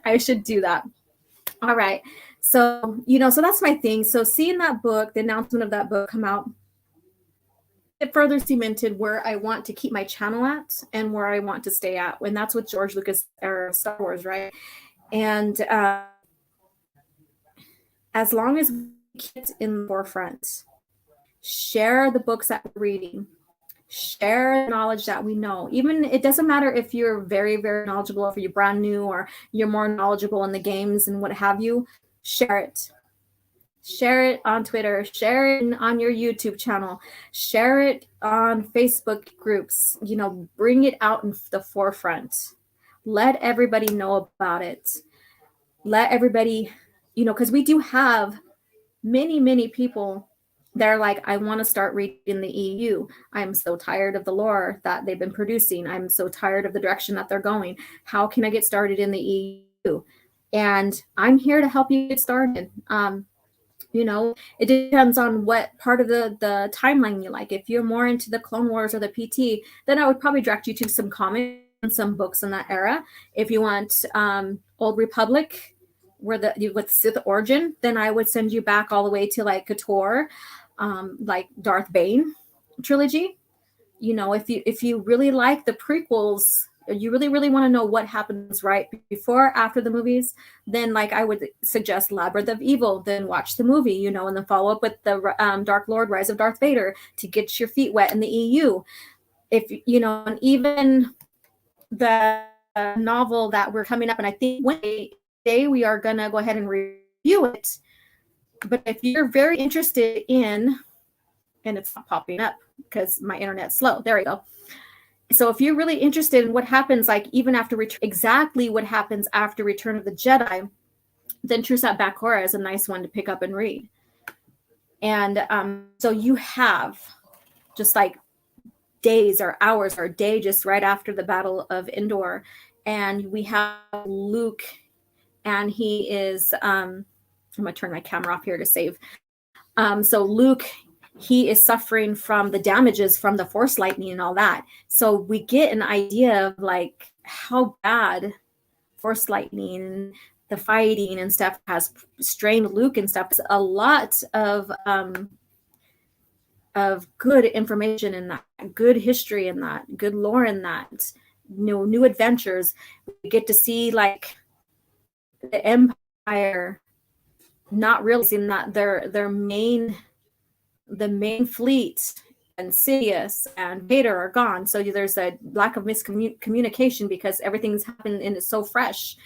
I should do that. All right. So, so that's my thing. So seeing that book, the announcement of that book come out, it further cemented where I want to keep my channel at and where I want to stay at. And that's with George Lucas era Star Wars, right? And as long as we keep it in the forefront, share the books that we're reading, share the knowledge that we know. Even it doesn't matter if you're very, very knowledgeable, or if you're brand new, or you're more knowledgeable in the games and what have you, share it. Share it on Twitter, share it on your YouTube channel, share it on Facebook groups, bring it out in the forefront. Let everybody know about it. Let everybody, because we do have many, many people that are like, I want to start reading the EU. I'm so tired of the lore that they've been producing. I'm so tired of the direction that they're going. How can I get started in the EU? And I'm here to help you get started. It depends on what part of the timeline you like. If you're more into the Clone Wars or the PT, then I would probably direct you to some comics and some books in that era. If you want Old Republic, with Sith origin, then I would send you back all the way to like KOTOR, like Darth Bane trilogy. If you really like the prequels, you really, really want to know what happens right before, after the movies, then like I would suggest Labyrinth of Evil, then watch the movie, and then follow up with the Dark Lord Rise of Darth Vader to get your feet wet in the EU. If, and even the novel that we're coming up, and I think one day we are going to go ahead and review it. But if you're very interested in, and it's not popping up because my internet's slow. There we go. So if you're really interested in what happens, like even after exactly what happens after Return of the Jedi, then Trusat Bakura is a nice one to pick up and read. And so you have just like days or hours or a day just right after the Battle of Endor, and we have Luke, and he is I'm gonna turn my camera off here to save. So Luke, he is suffering from the damages from the Force lightning and all that. So we get an idea of like how bad Force lightning, the fighting and stuff has strained Luke and stuff. There's a lot of good information in that, good history in that, good lore in that, new adventures. We get to see like the Empire not realizing that the main fleet and Sidious and Vader are gone. So there's a lack of miscommunication because everything's happened and it's so fresh.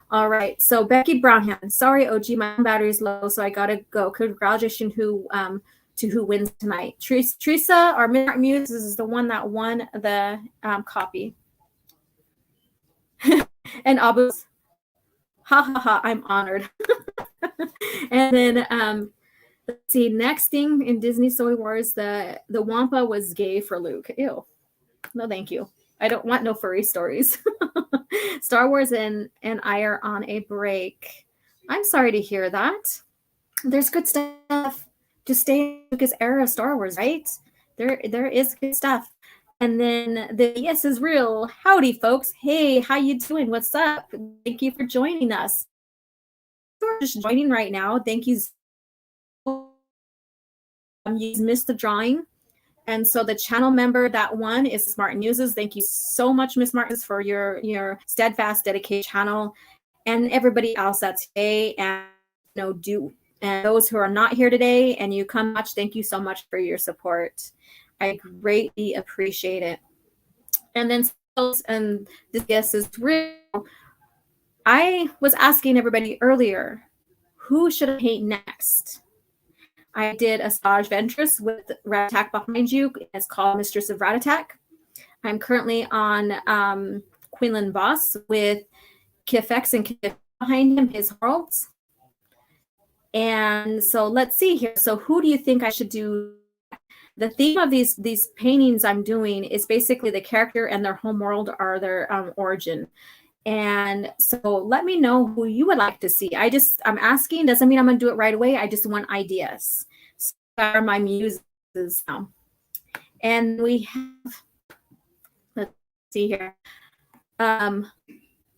All right. So Becky Brownham, sorry, OG, my battery's low, so I gotta go. Congratulations to who wins tonight. Teresa, our Midnight Muse, is the one that won the copy. And Abu's, ha ha ha, I'm honored. And then let's see, next thing in Disney Soy Wars, the Wampa was gay for Luke. Ew. No, thank you. I don't want no furry stories. Star Wars and I are on a break. I'm sorry to hear that. There's good stuff to stay in Lucas era Star Wars, right? There is good stuff. And then the yes is real. Howdy, folks. Hey, how you doing? What's up? Thank you for joining us. You're just joining right now. Thank you. You missed the drawing. And so the channel member that won is Smart Newses. Thank you so much, Miss Martins, for your steadfast, dedicated channel, and everybody else that's today. And and those who are not here today and you come watch, thank you so much for your support. I greatly appreciate it. And then this guest is real. I was asking everybody earlier, who should I paint next? I did a Stage Ventress with Ratattak behind you. It's called Mistress of Ratattak. I'm currently on Quinlan Boss with Kiffu and Kiffu behind him, his worlds. And so let's see here. So who do you think I should do? the theme of these paintings I'm doing is basically the character and their home world or their origin. And so let me know who you would like to see. I'm asking, doesn't mean I'm going to do it right away. I just want ideas. So are my muses now. And we have, let's see here.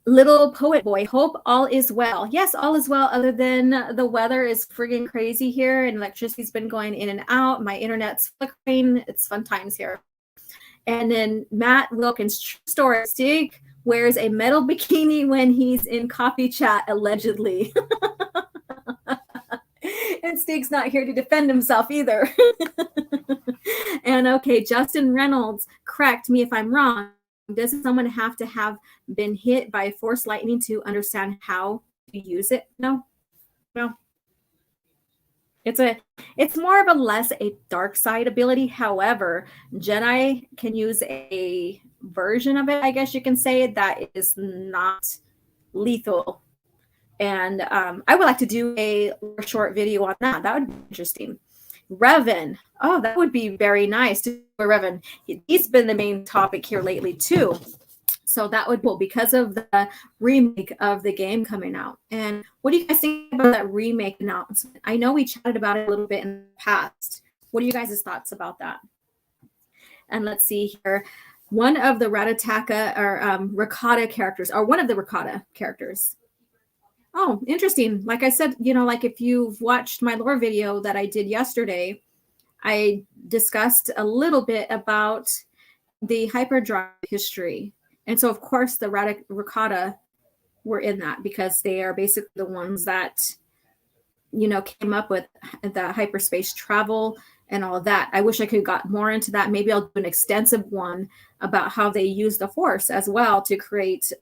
Little poet boy, hope all is well. Yes, all is well, other than the weather is friggin' crazy here and electricity's been going in and out. My internet's flickering. It's fun times here. And then Matt Wilkins, true story, Stig wears a metal bikini when he's in coffee chat, allegedly. And Stig's not here to defend himself either. And okay, Justin Reynolds, correct me if I'm wrong. Doesn't someone have to have been hit by force lightning to understand how to use it? No. It's more of a less a dark side ability. However, Jedi can use a version of it, I guess you can say, that is not lethal. And I would like to do a short video on that. That would be interesting. Revan. Oh, that would be very nice to do a Revan. He's been the main topic here lately too. So that would be because of the remake of the game coming out. And what do you guys think about that remake announcement? I know we chatted about it a little bit in the past. What are you guys' thoughts about that? And let's see here. One of the Ratattak or Rattata characters, or one of the Rattata characters. Oh, interesting. Like I said, like if you've watched my lore video that I did yesterday, I discussed a little bit about the hyperdrive history. And so, of course, the Rattata were in that because they are basically the ones that, came up with the hyperspace travel and all of that. I wish I could got more into that. Maybe I'll do an extensive one about how they use the Force as well to create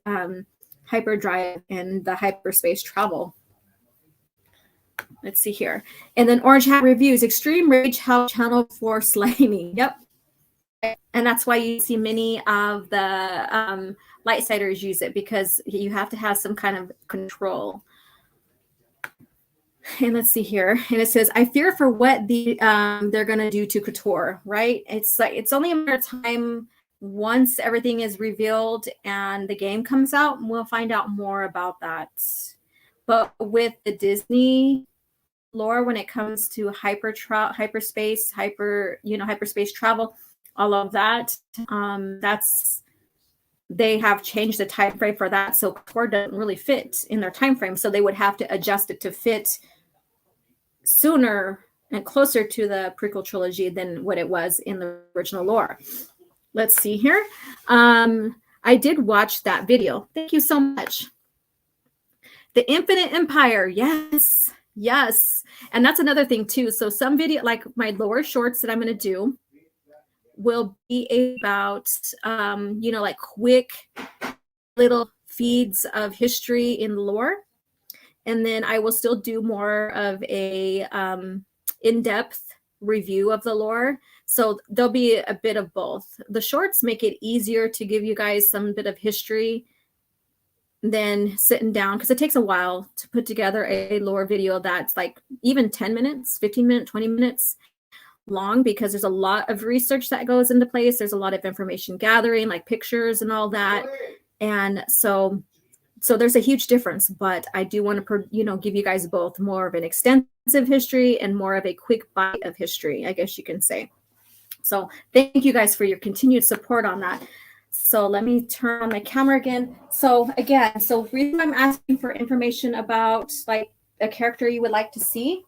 hyperdrive and the hyperspace travel. Let's see here. And then Orange Hat Reviews, Extreme Rage Help Channel 4 Slimy. Yep. And that's why you see many of the lightsiders use it, because you have to have some kind of control. And let's see here. And it says, I fear for what they're going to do to Couture, right? It's like, it's only a matter of time. Once everything is revealed and the game comes out, we'll find out more about that. But with the Disney lore, when it comes to hyperspace, hyperspace travel, all of that, they have changed the time frame for that. So Core doesn't really fit in their time frame. So they would have to adjust it to fit sooner and closer to the prequel trilogy than what it was in the original lore. Let's see here. I did watch that video. Thank you so much. The Infinite Empire. Yes. And that's another thing too. So some video, like my lore shorts that I'm going to do, will be about, like quick little feeds of history in lore. And then I will still do more of a in-depth review of the lore. So there'll be a bit of both. The shorts make it easier to give you guys some bit of history than sitting down, because it takes a while to put together a lore video that's like even 10 minutes, 15 minutes, 20 minutes long, because there's a lot of research that goes into place. There's a lot of information gathering, like pictures and all that. And so there's a huge difference, but I do want to, give you guys both more of an extensive history and more of a quick bite of history, I guess you can say. So thank you guys for your continued support on that. So let me turn on my camera again. So again, the reason I'm asking for information about like a character you would like to see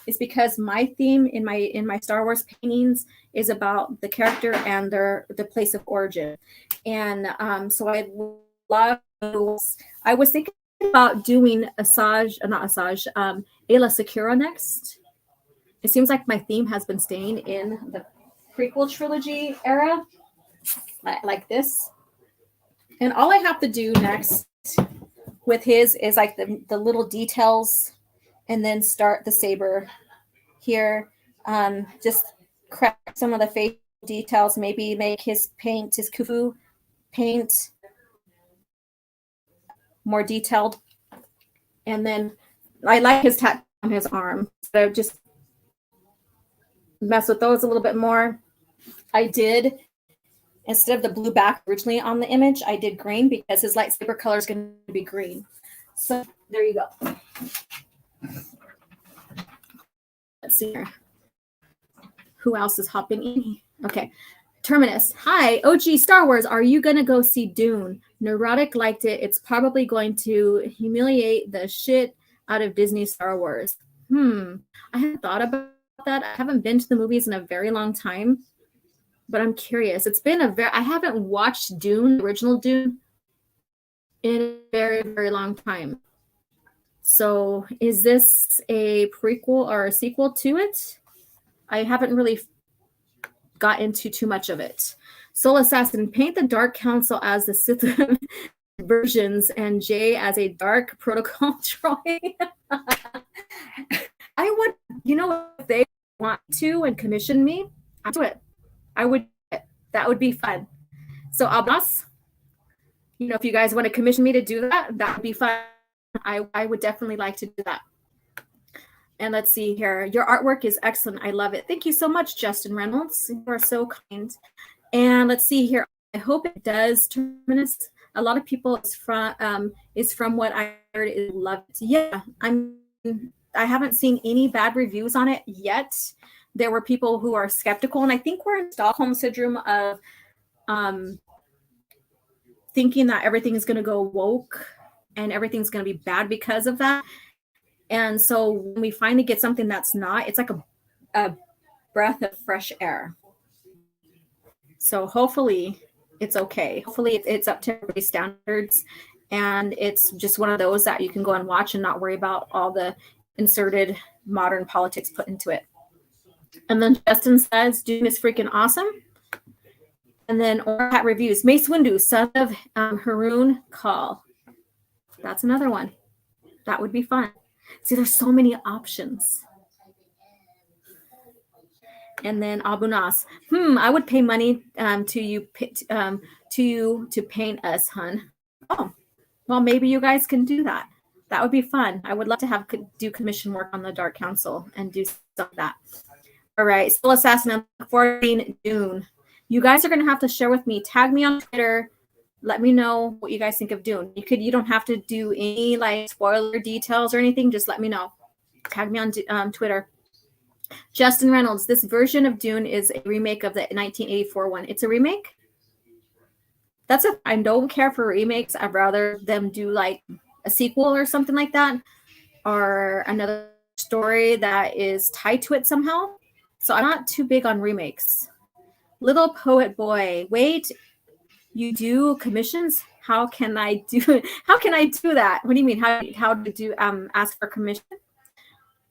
is because my theme in my Star Wars paintings is about the character and the place of origin. And so I was thinking about doing Aayla Secura next. It seems like my theme has been staying in the prequel trilogy era, like this. And all I have to do next with his is like the little details, and then start the saber here. Just crack some of the face details, maybe make his Kiffu paint more detailed. And then I like his tattoo on his arm. So just mess with those a little bit more. I did, instead of the blue back originally on the image, I did green because his lightsaber color is going to be green. So there you go. Let's see here. Who else is hopping in? Okay. Terminus. Hi, OG Star Wars. Are you going to go see Dune? Neurotic liked it. It's probably going to humiliate the shit out of Disney Star Wars. I haven't thought about that. I haven't been to the movies in a very long time, but I'm curious. It's been I haven't watched Dune, the original Dune, in a very, very long time. So is this a prequel or a sequel to it? I haven't really got into too much of it. Soul Assassin, paint the Dark Council as the Sith versions and Jay as a Dark Protocol droid. I would, if they want to and commission me, I'd do it. I would. That would be fun. So Abbas, if you guys want to commission me to do that, that would be fun. I would definitely like to do that. And let's see here. Your artwork is excellent. I love it. Thank you so much, Justin Reynolds. You are so kind. And let's see here. I hope it does. Terminus. A lot of people is from what I heard is love it. Yeah, I haven't seen any bad reviews on it yet. There were people who are skeptical, and I think we're in Stockholm syndrome of thinking that everything is going to go woke and everything's going to be bad because of that. And so when we finally get something that's not, it's like a breath of fresh air. So hopefully it's okay. Hopefully it's up to everybody's standards, and it's just one of those that you can go and watch and not worry about all the inserted modern politics put into it. And then Justin says, Dune is freaking awesome. And then Orhat reviews, Mace Windu, son of Haroon Call. That's another one. That would be fun. See, there's so many options. And then Abu Nas, I would pay money to you to paint us, hun. Oh, well, maybe you guys can do that. That would be fun. I would love to do commission work on the Dark Council and do some of that. All right, Soul Assassin, I'm 14 Dune. You guys are going to have to share with me. Tag me on Twitter. Let me know what you guys think of Dune. You don't have to do any spoiler details or anything. Just let me know. Tag me on Twitter. Justin Reynolds, this version of Dune is a remake of the 1984 one. It's a remake? I don't care for remakes. I'd rather them do a sequel or something like that, or another story that is tied to it somehow. So I'm not too big on remakes. Little Poet Boy, wait, you do commissions? How can I do that? What do you mean? How to do ask for commission?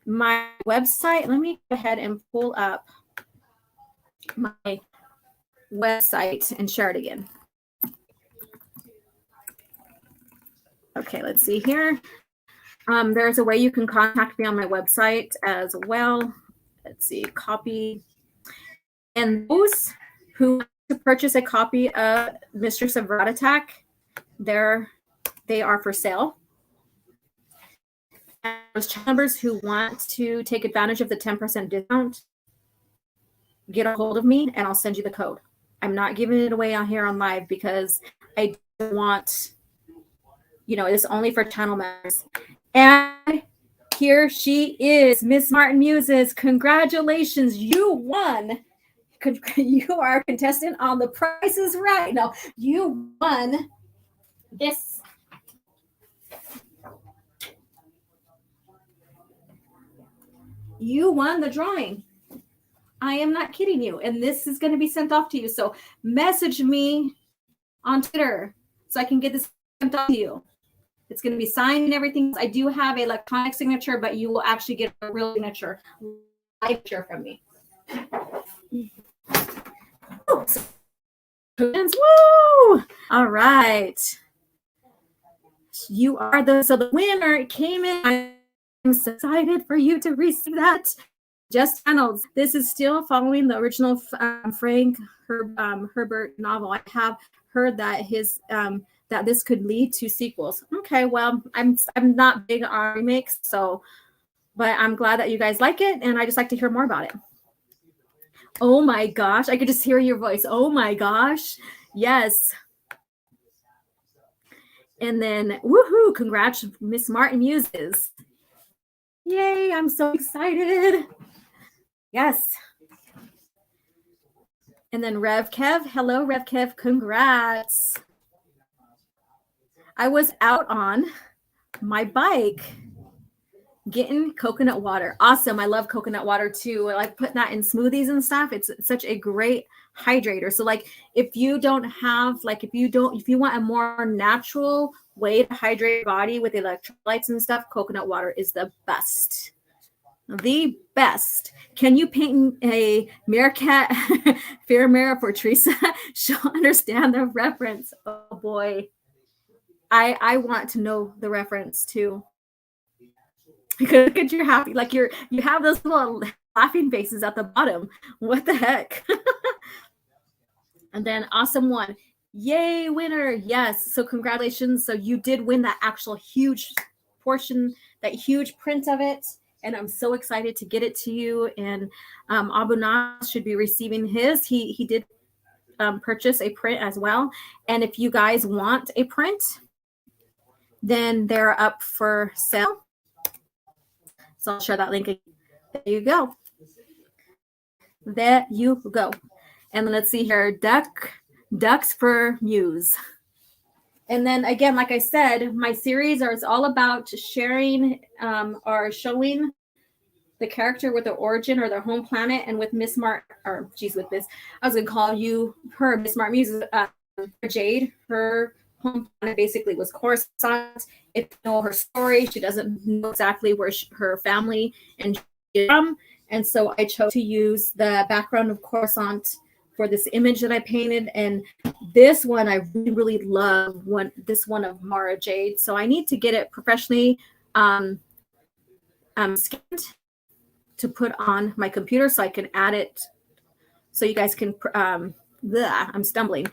My website, let me go ahead and pull up my website and share it again. Okay, let's see here. There's a way you can contact me on my website as well. Let's see, copy. And those who want to purchase a copy of Mistress of Ratattak, they are for sale. And those channel members who want to take advantage of the 10% discount, get a hold of me and I'll send you the code. I'm not giving it away out here on live because I don't want, it's only for channel members. And here she is, Miss Martin Muses. Congratulations, you won. You are a contestant on The Price is Right. No, you won this. You won the drawing. I am not kidding you. And this is going to be sent off to you. So message me on Twitter so I can get this sent off to you. It's going to be signed and everything. I do have an electronic signature, but you will actually get a real signature, live signature from me. Oh, woo! All right. You are the winner. It came in. I'm so excited for you to receive that. Just Reynolds. This is still following the original Frank Herbert novel. I have heard that that this could lead to sequels. Okay, well, I'm not big on remakes, but I'm glad that you guys like it, and I just like to hear more about it. Oh my gosh. I could just hear your voice. Oh my gosh. Yes. And then, woohoo, congrats, Miss Martin Muses. Yay, I'm so excited. Yes. And then Rev Kev. Hello, Rev Kev. Congrats. I was out on my bike getting coconut water. Awesome. I love coconut water too. I like putting that in smoothies and stuff. It's such a great hydrator. So like if you don't have, like if you want a more natural way to hydrate your body with electrolytes and stuff, coconut water is the best. The best. Can you paint a meerkat fair mirror for Teresa? She'll understand the reference. Oh boy. I want to know the reference too. Because you're happy, like you have those little laughing faces at the bottom. What the heck? And then awesome one. Yay, winner. Yes. So congratulations. So you did win that actual huge portion, that huge print of it. And I'm so excited to get it to you. And Abu Nas should be receiving his. He did purchase a print as well. And if you guys want a print, then they're up for sale. So I'll share that link. There you go. There you go. And let's see here. Ducks for Muse. And then again, like I said, my series is all about sharing or showing the character with their origin or their home planet. And with Miss Mart, or geez, with Miss, I was gonna call you her Miss Mart Muse, Jade. Her home planet basically was Coruscant. If you know her story, she doesn't know exactly where her family and she's from. And so I chose to use the background of Coruscant for this image that I painted. And this one, I really, really love this one of Mara Jade. So I need to get it professionally scanned to put on my computer so I can add it so you guys can, I'm stumbling.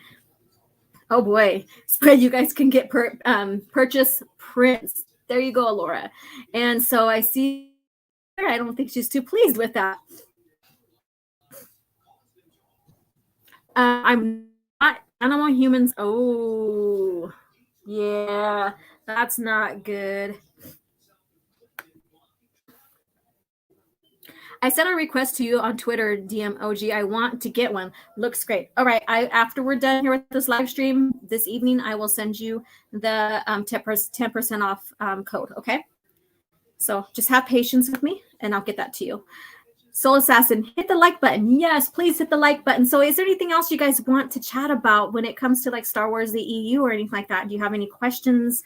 Oh boy. So you guys can get purchase prints. There you go, Laura. And so I see, I don't think she's too pleased with that. I'm not animal humans. Oh, yeah, that's not good. I sent a request to you on Twitter, DMOG. I want to get one. Looks great. All right. After we're done here with this live stream this evening, I will send you the 10% off code. Okay. So just have patience with me and I'll get that to you. Soul Assassin, hit the like button. Yes, please hit the like button. So is there anything else you guys want to chat about when it comes to like Star Wars, the EU or anything like that? Do you have any questions?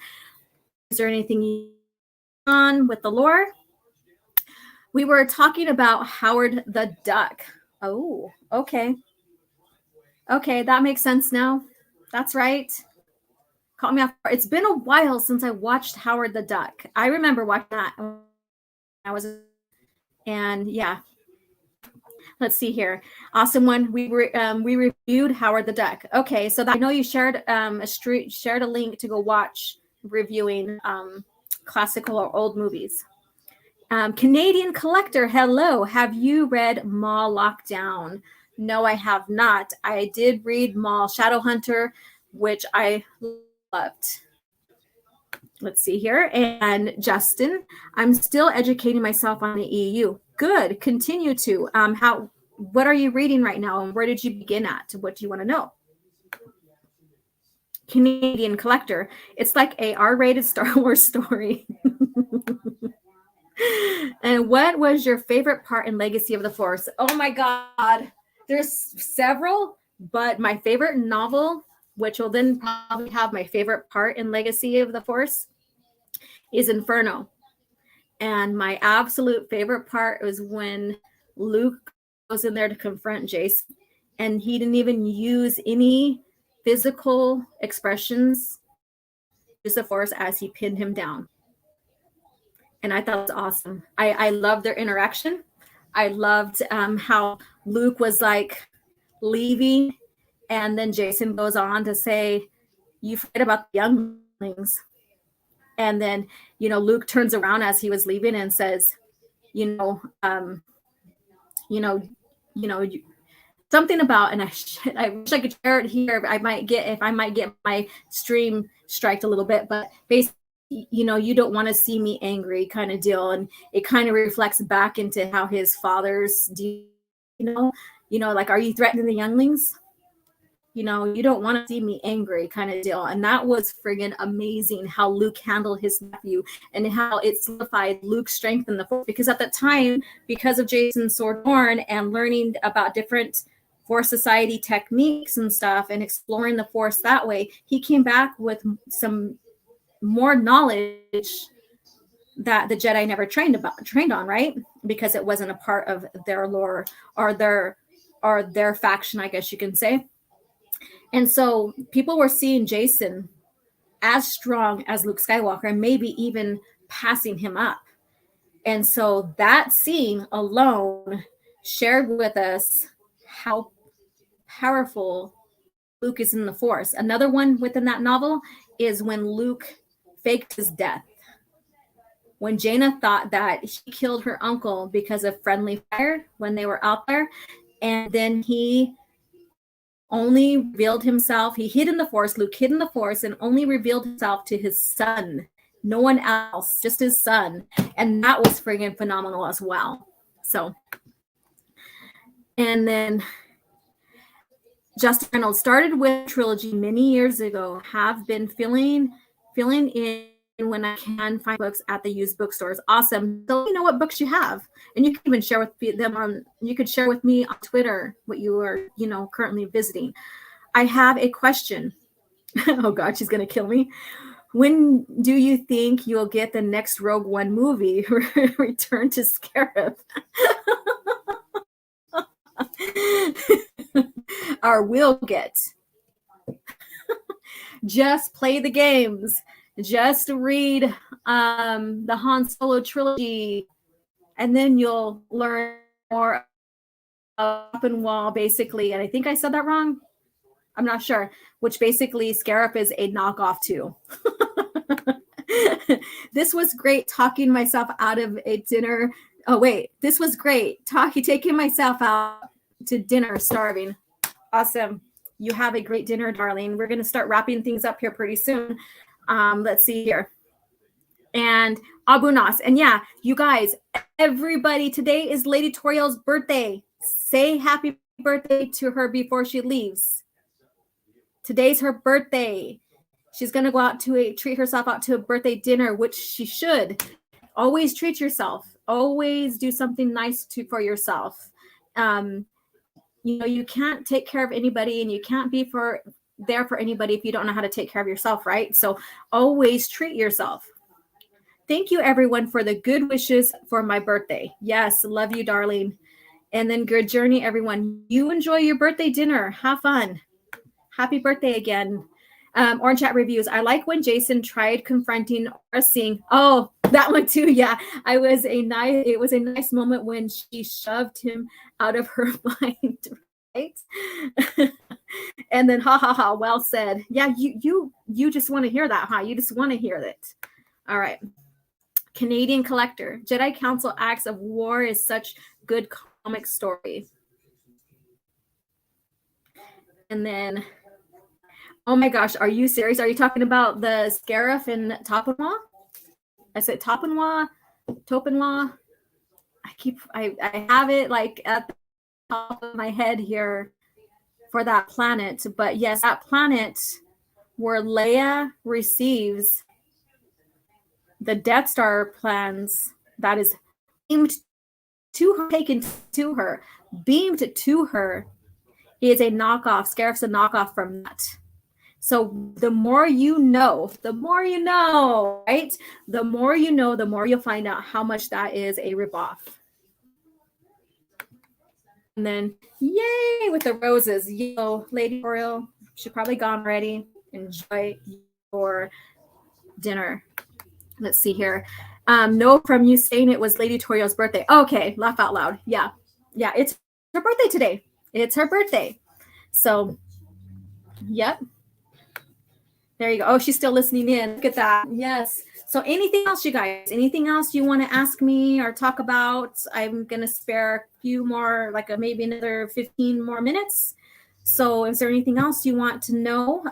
Is there anything you on with the lore? We were talking about Howard the Duck. Oh, okay. Okay, that makes sense now. That's right. Caught me off. It's been a while since I watched Howard the Duck. I remember watching that when I was, and yeah. Let's see here. Awesome one. We reviewed Howard the Duck. Okay, so I know you shared shared a link to go watch reviewing classical or old movies. Canadian Collector, hello. Have you read Maul Lockdown? No, I have not. I did read Maul Shadowhunter, which I loved. Let's see here. And Justin, I'm still educating myself on the EU. Good. Continue to. What are you reading right now? And where did you begin at? What do you want to know? Canadian Collector. It's like a R-rated Star Wars story. And what was your favorite part in Legacy of the Force? Oh my God. There's several, but my favorite novel, which will then probably have my favorite part in Legacy of the Force, is Inferno. And my absolute favorite part was when Luke goes in there to confront Jace, and he didn't even use any physical expressions, use the Force as he pinned him down. And I thought it was awesome. I loved their interaction. I loved how Luke was like leaving, and then Jason goes on to say, "You forget about the younglings." And then, Luke turns around as he was leaving and says, something about, and I wish I could share it here. I might get my stream striked a little bit, but basically, you know, you don't want to see me angry kind of deal. And it kind of reflects back into how his father's, you know, like, are you threatening the younglings? You know, you don't want to see me angry kind of deal. And that was friggin' amazing how Luke handled his nephew and how it solidified Luke's strength in the Force. Because at that time, because of Jason Swordborn and learning about different Force Society techniques and stuff and exploring the Force that way, he came back with some more knowledge that the Jedi never trained on, right? Because it wasn't a part of their lore or their faction, I guess you can say. And so people were seeing Jason as strong as Luke Skywalker and maybe even passing him up. And so that scene alone shared with us how powerful Luke is in the Force. Another one within that novel is when Luke faked his death. When Jaina thought that she killed her uncle because of friendly fire when they were out there, and then he only revealed himself. He hid in the Force. Luke hid in the Force and only revealed himself to his son. No one else, just his son. And that was friggin' phenomenal as well. So, and then Justin Reynolds started with trilogy many years ago. Have been filling in when I can find books at the used bookstores. Awesome. So you know what books you have, and you can even share with them on. You could share with me on Twitter what you are, currently visiting. I have a question. Oh God, she's gonna kill me. When do you think you'll get the next Rogue One movie, Return to Scarif? Or will get? Just play the games. Just read the Han Solo trilogy, and then you'll learn more up and wall, basically. And I think I said that wrong. I'm not sure. Which basically Scarif is a knockoff too. This was great talking myself out of a dinner. Oh wait, this was great taking myself out to dinner starving. Awesome. You have a great dinner, darling. We're going to start wrapping things up here pretty soon. Let's see here. And Abu Nas. And yeah, you guys, everybody, today is Lady Toriel's birthday. Say happy birthday to her before she leaves. Today's her birthday. She's going to go out to treat herself out to a birthday dinner, which she should. Always treat yourself. Always do something nice for yourself. You can't take care of anybody, and you can't be there for anybody if you don't know how to take care of yourself, right? So always treat yourself. Thank you, everyone, for the good wishes for my birthday. Yes, love you, darling. And then good journey, everyone. You enjoy your birthday dinner. Have fun. Happy birthday again. Orange Chat Reviews. I like when Jason tried confronting or seeing. Oh, that one too. Yeah, it was a nice moment when she shoved him out of her mind. Right? And then ha, well said. Yeah, you just want to hear that, huh? You just want to hear that. All right. Canadian Collector. Jedi Council Acts of War is such good comic story. And then, oh my gosh, are you serious? Are you talking about the Scarif and Topinwa? I said Topinwa. I have it like at the top of my head here for that planet. But yes, that planet where Leia receives the Death Star plans that is beamed to her, taken to her, beamed to her, is a knockoff. Scarif's a knockoff from that. So the more you know, right? The more you know, the more you'll find out how much that is a ripoff. And then, yay, with the roses. Lady Oriole, she's probably gone already. Enjoy your dinner. Let's see here. No, from you saying it was Lady Toriel's birthday. Okay, laugh out loud. Yeah, it's her birthday today. It's her birthday. So, yep. There you go. Oh, she's still listening in. Look at that. Yes. So anything else, you guys? Anything else you want to ask me or talk about? I'm going to spare a few more, like maybe another 15 more minutes. So is there anything else you want to know?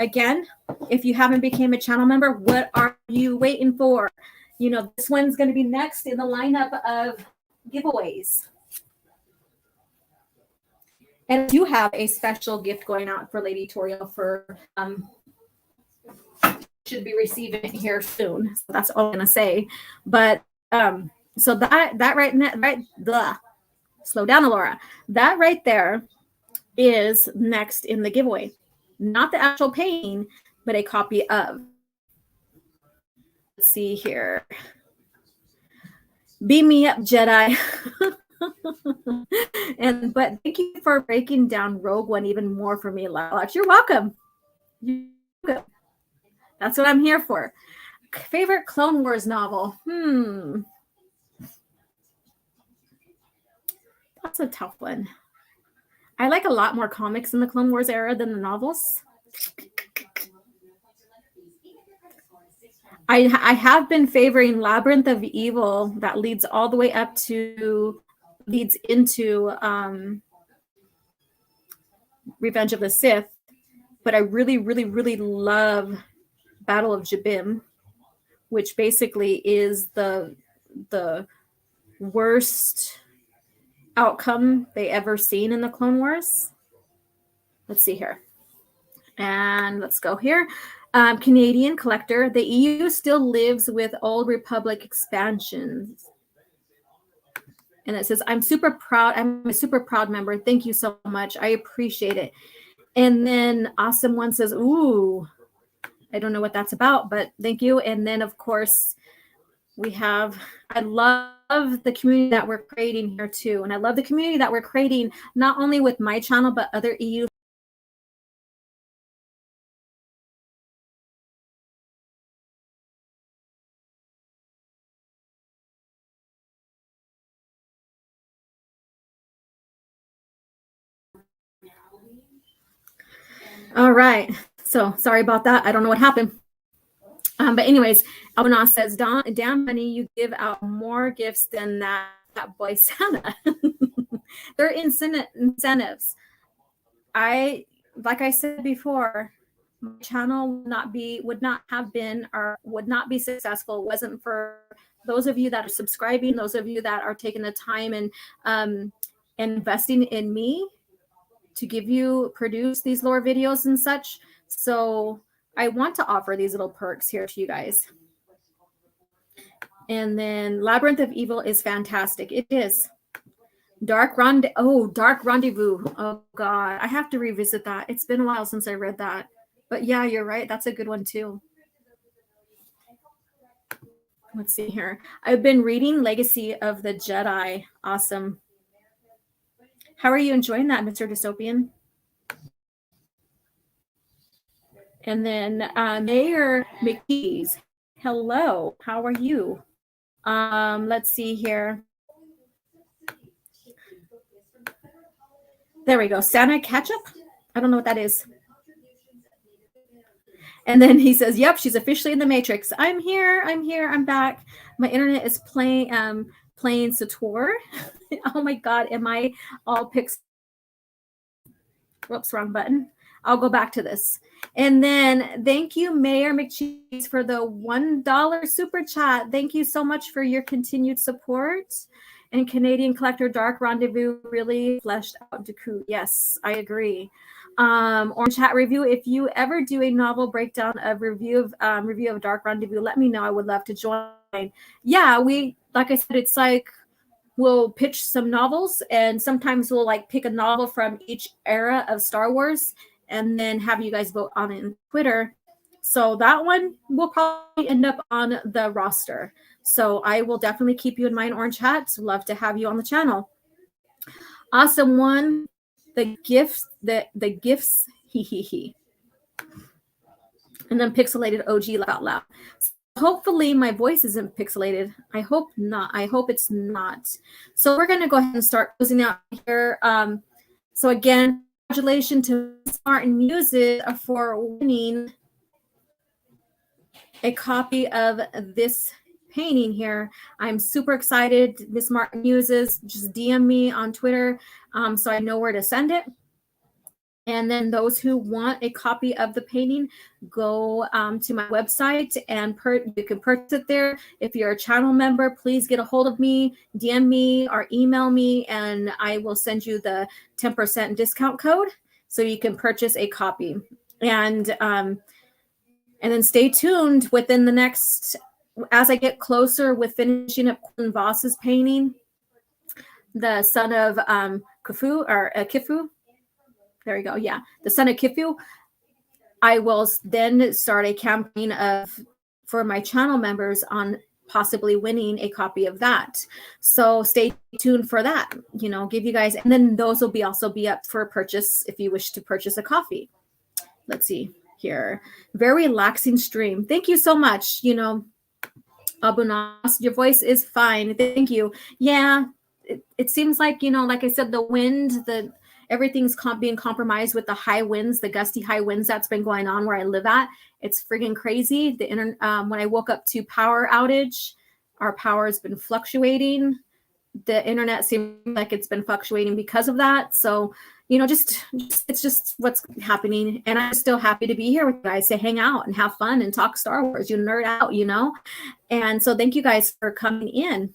Again, if you haven't become a channel member, what are you waiting for? You know, this one's going to be next in the lineup of giveaways. And I do have a special gift going out for Lady Toriel for should be receiving it here soon. So that's all I'm gonna say. But so slow down, Alora. That right there is next in the giveaway. Not the actual painting, but a copy of. Let's see here. Beam me up, Jedi. But thank you for breaking down Rogue One even more for me, Lilac. You're welcome. That's what I'm here for. Favorite Clone Wars novel? That's a tough one. I like a lot more comics in the Clone Wars era than the novels. I have been favoring Labyrinth of Evil that leads all the way up to leads into Revenge of the Sith, but I really, really, really love Battle of Jabim, which basically is the worst outcome they ever seen in the Clone Wars. Let's see here. And let's go here. Canadian collector. The EU still lives with Old Republic expansions. And it says, I'm super proud. I'm a super proud member. Thank you so much. I appreciate it. And then Awesome One says, ooh, I don't know what that's about, but thank you. And then, of course, we have, I love the community that we're creating here too. And I love the community that we're creating, not only with my channel, but other EU. All right. So sorry about that. I don't know what happened. But anyways, Albanos says, damn, honey, you give out more gifts than that boy Santa. They're incentives. Like I said before, my channel would not have been or would not be successful. It wasn't for those of you that are subscribing, those of you that are taking the time and investing in me to produce these lore videos and such. So I want to offer these little perks here to you guys. And then Labyrinth of Evil is fantastic. It is. Dark Rendezvous. Oh God, I have to revisit that. It's been a while since I read that. But yeah, you're right. That's a good one too. Let's see here. I've been reading Legacy of the Jedi. Awesome. How are you enjoying that, Mr. Dystopian? And then Mayor McKees. Hello. How are you? Let's see here. There we go. Santa Ketchup? I don't know what that is. And then he says, yep, she's officially in the Matrix. I'm here. I'm back. My internet is playing Sator. Oh my God. Am I all pixel? Whoops, wrong button. I'll go back to this. And then thank you, Mayor McCheese, for the $1 super chat. Thank you so much for your continued support. And Canadian Collector Dark Rendezvous really fleshed out Dooku. Yes, I agree. Orange Hat Review. If you ever do a novel breakdown of review of Dark Rendezvous, let me know. I would love to join. Yeah, like I said, it's like we'll pitch some novels, and sometimes we'll like pick a novel from each era of Star Wars and then have you guys vote on it on Twitter. So that one will probably end up on the roster. So I will definitely keep you in mind, Orange Hat. Love to have you on the channel. Awesome One. The gifts, he. And then Pixelated OG out loud. So hopefully my voice isn't pixelated. I hope not. I hope it's not. So we're going to go ahead and start closing out here. So again, congratulations to Smart and Music for winning a copy of this painting here. I'm super excited. Miss Martin uses, just DM me on Twitter so I know where to send it. And then those who want a copy of the painting, go to my website and you can purchase it there. If you're a channel member, please get a hold of me, DM me or email me, and I will send you the 10% discount code so you can purchase a copy. And then stay tuned within the next, as I get closer with finishing up Quentin Voss's painting, the son of Kiffu. There we go. Yeah, the son of Kiffu. I will then start a campaign for my channel members on possibly winning a copy of that. So stay tuned for that. Give you guys, and then those will also be up for purchase if you wish to purchase a coffee. Let's see here. Very relaxing stream. Thank you so much. Abunas, your voice is fine. Thank you. Yeah, it seems like, like I said, the wind, everything's being compromised with the high winds, the gusty high winds that's been going on where I live at. It's friggin' crazy. When I woke up to power outage, our power has been fluctuating. The internet seems like it's been fluctuating because of that. So, it's just what's happening. And I'm still happy to be here with you guys to hang out and have fun and talk Star Wars, nerd out, And so thank you guys for coming in.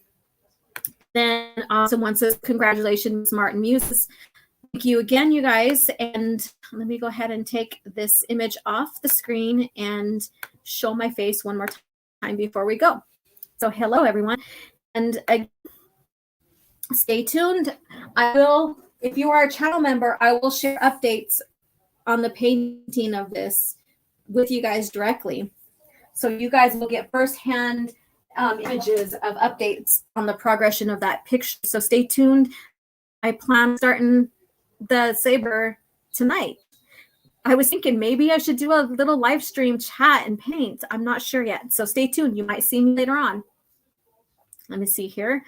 Then someone says, congratulations, Martin Muses. Thank you again, you guys. And let me go ahead and take this image off the screen and show my face one more time before we go. So hello, everyone. And stay tuned. If you are a channel member, I will share updates on the painting of this with you guys directly. So you guys will get firsthand images of updates on the progression of that picture. So stay tuned. I plan starting the saber tonight. I was thinking maybe I should do a little live stream chat and paint. I'm not sure yet. So stay tuned. You might see me later on. Let me see here.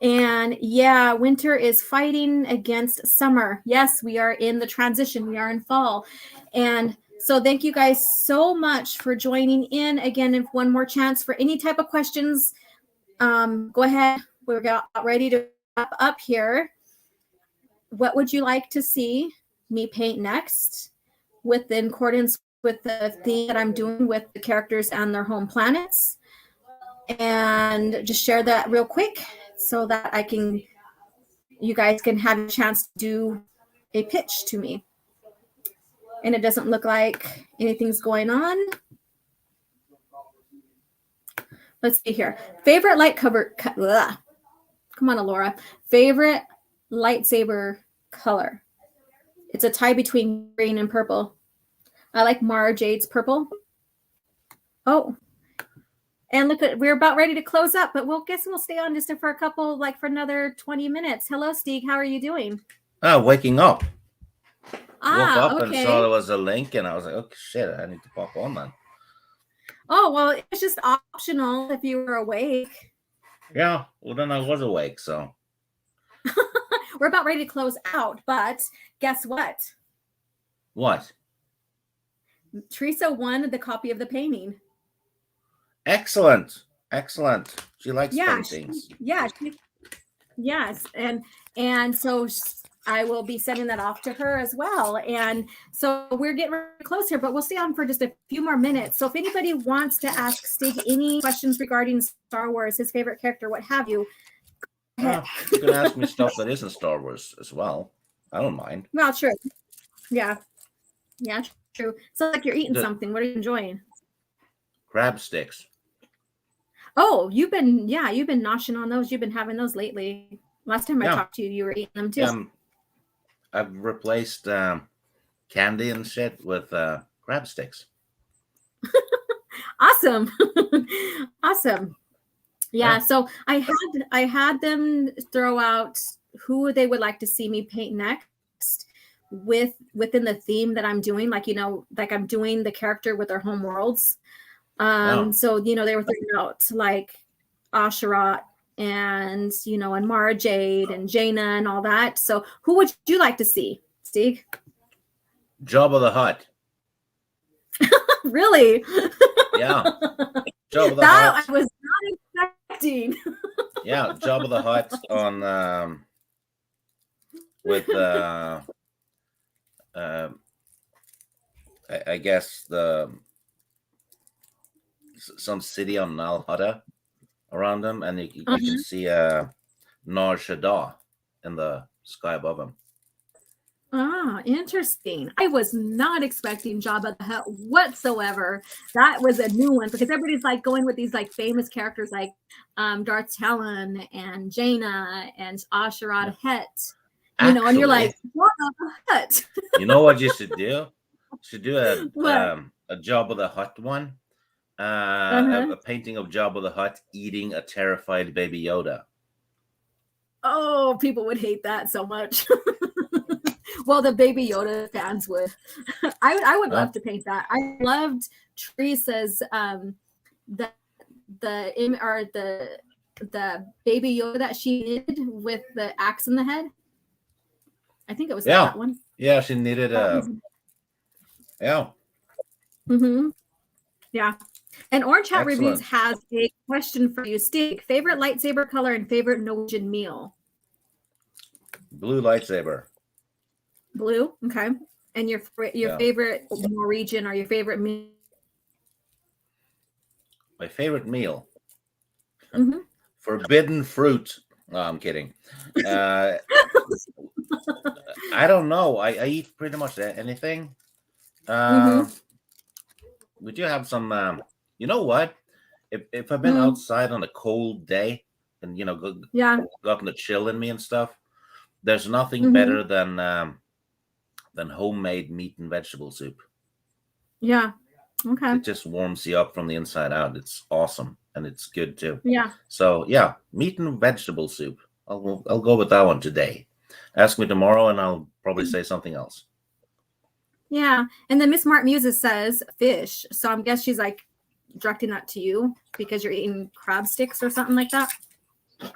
And yeah, winter is fighting against summer. Yes, we are in the transition. We are in fall. And so thank you guys so much for joining in. Again, if one more chance for any type of questions, go ahead. We're ready to wrap up here. What would you like to see me paint next in accordance with the theme that I'm doing with the characters and their home planets? And just share that real quick so that you guys can have a chance to do a pitch to me. And it doesn't look like anything's going on. Let's see here. Favorite light cover. Come on, Alora. Favorite lightsaber color. It's a tie between green and purple. I like Mara Jade's purple. Oh. And look, we're about ready to close up, but we'll stay on just for another 20 minutes. Hello, Steve. How are you doing? Waking up. Woke up okay. And saw there was a link, and I was like, "Oh shit, I need to pop on then." Oh well, it's just optional if you were awake. Yeah, well then I was awake, so. We're about ready to close out, but guess what? What? Teresa won the copy of the painting. Excellent. She likes paintings. Yes, and so I will be sending that off to her as well. And so we're getting ready to close here, but we'll stay on for just a few more minutes. So if anybody wants to ask Stig any questions regarding Star Wars, his favorite character, what have you, you can ask me stuff that isn't Star Wars as well. I don't mind. Well, true. Yeah, true. So like you're eating something. What are you enjoying? Crab sticks. Oh, you've been noshing on those. You've been having those lately. Last time I talked to you, you were eating them too. I've replaced candy and shit with crab sticks. Awesome. Awesome. Yeah, so I had them throw out who they would like to see me paint next within the theme that I'm doing, like I'm doing the character with their home worlds. So they were throwing out like Asherat and and Mara Jade and Jaina and all that. So who would you like to see, Steve? Jabba the Hutt. Really? Yeah. Jabba the That Hutt. I was not expecting. Yeah, Jabba the Hutt on with I guess some city on Nal Hutta around him, and you can see Nar Shaddaa in the sky above him. Ah, interesting. I was not expecting Jabba the Hutt whatsoever. That was a new one because everybody's like going with these like famous characters like Darth Talon and Jaina and Asherad Het. You know, and you're like, Jabba the Hutt. You know what you should do? You should do a Jabba the Hutt one. A painting of Jabba the Hutt eating a terrified baby Yoda. Oh, people would hate that so much. Well, the baby Yoda fans would. I would love to paint that. I loved Teresa's the baby Yoda that she did with the axe in the head. I think it was that one. Yeah, she needed yeah. Mm-hmm. Yeah. And Orange Hat Reviews has a question for you. Stig, favorite lightsaber color and favorite Norwegian meal? Blue lightsaber. Blue? Okay. And your favorite Norwegian or your favorite meal? My favorite meal? Forbidden fruit. No, I'm kidding. I don't know. I eat pretty much anything. We do have some... you know what? If I've been outside on a cold day and, you know, gotten the chill in me and stuff, there's nothing better than homemade meat and vegetable soup. Yeah. Okay. It just warms you up from the inside out. It's awesome. And it's good too. Yeah. So yeah, meat and vegetable soup. I'll go with that one today. Ask me tomorrow and I'll probably say something else. Yeah. And then Miss Mart Muses says fish. So I guess she's like directing that to you because you're eating crab sticks or something like that.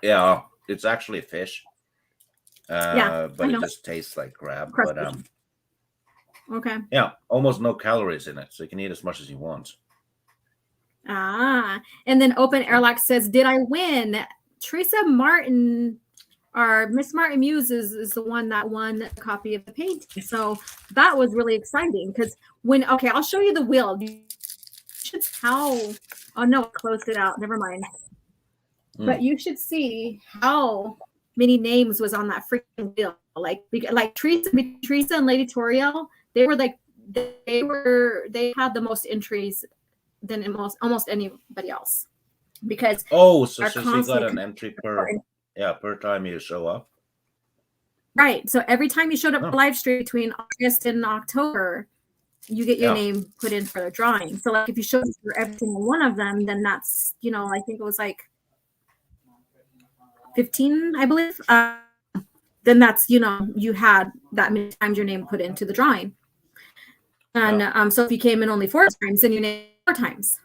Yeah, it's actually fish. But it just tastes like crab. Crusty. But okay. Yeah, almost no calories in it, so you can eat as much as you want. Ah, and then Open Airlock says, "Did I win?" Teresa Martin, or Miss Martin Muse is the one that won a copy of the painting. So that was really exciting because I'll show you the wheel. Oh no, I closed it out. Never mind. But you should see how many names was on that freaking wheel. Like Teresa and Lady Toriel, they had the most entries than almost anybody else. Because so she got an entry per time you show up. Right. So every time you showed up live stream between August and October, you get your name put in for the drawing. So like if you showed up for every single one of them, then that's, I think it was like 15, I believe. Then that's, you had that many times your name put into the drawing. And so if you came in only 4 times, then your name 4 times.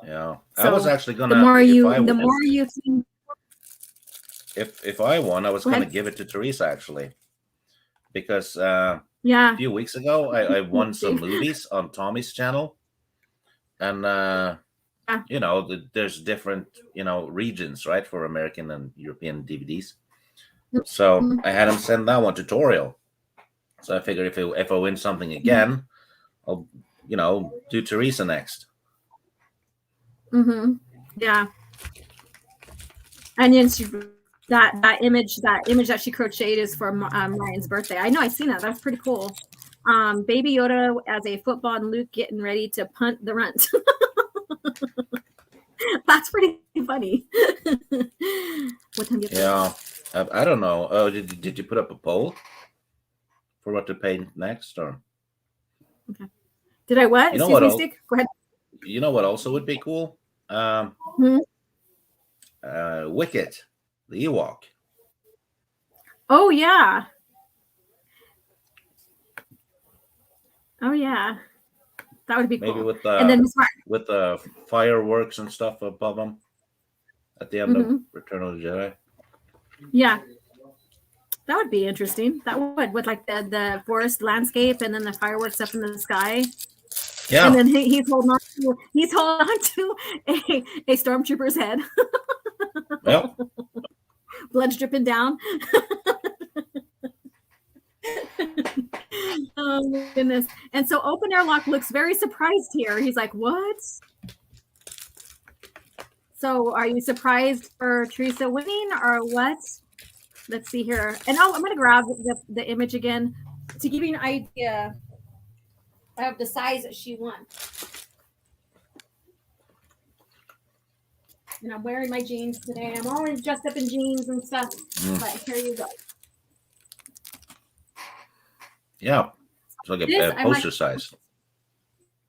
Yeah. So I was actually gonna if I won, I was gonna give it to Teresa actually. Because a few weeks ago I won some movies on Tommy's channel. And there's different, regions, right, for American and European DVDs. So I had him send that one tutorial. So I figured if I win something again, I'll, do Teresa next. Yeah. And then that image that she crocheted is for Ryan's birthday. I know, I've seen that. That's pretty cool. Baby Yoda as a football and Luke getting ready to punt the runt. That's pretty funny. What time do you I don't know. Oh, did you put up a poll for what to paint next, or? Okay. Did I what? You know what? Stick? Go ahead. You know what also would be cool? Wicket, the Ewok. Oh yeah. Oh yeah. That would be cool. Maybe with the fireworks and stuff above them at the end of Return of the Jedi. Yeah. That would be interesting. That would, with like the forest landscape and then the fireworks up in the sky. Yeah. And then he's holding on to a stormtrooper's head. Yep. Blood's dripping down. Oh my goodness. And so Open Airlock looks very surprised here. He's like, what? So are you surprised for Teresa winning or what? Let's see here. And I'm going to grab the image again to give you an idea of the size that she won. And I'm wearing my jeans today. I'm always dressed up in jeans and stuff. But here you go. Yeah. It's like a poster size.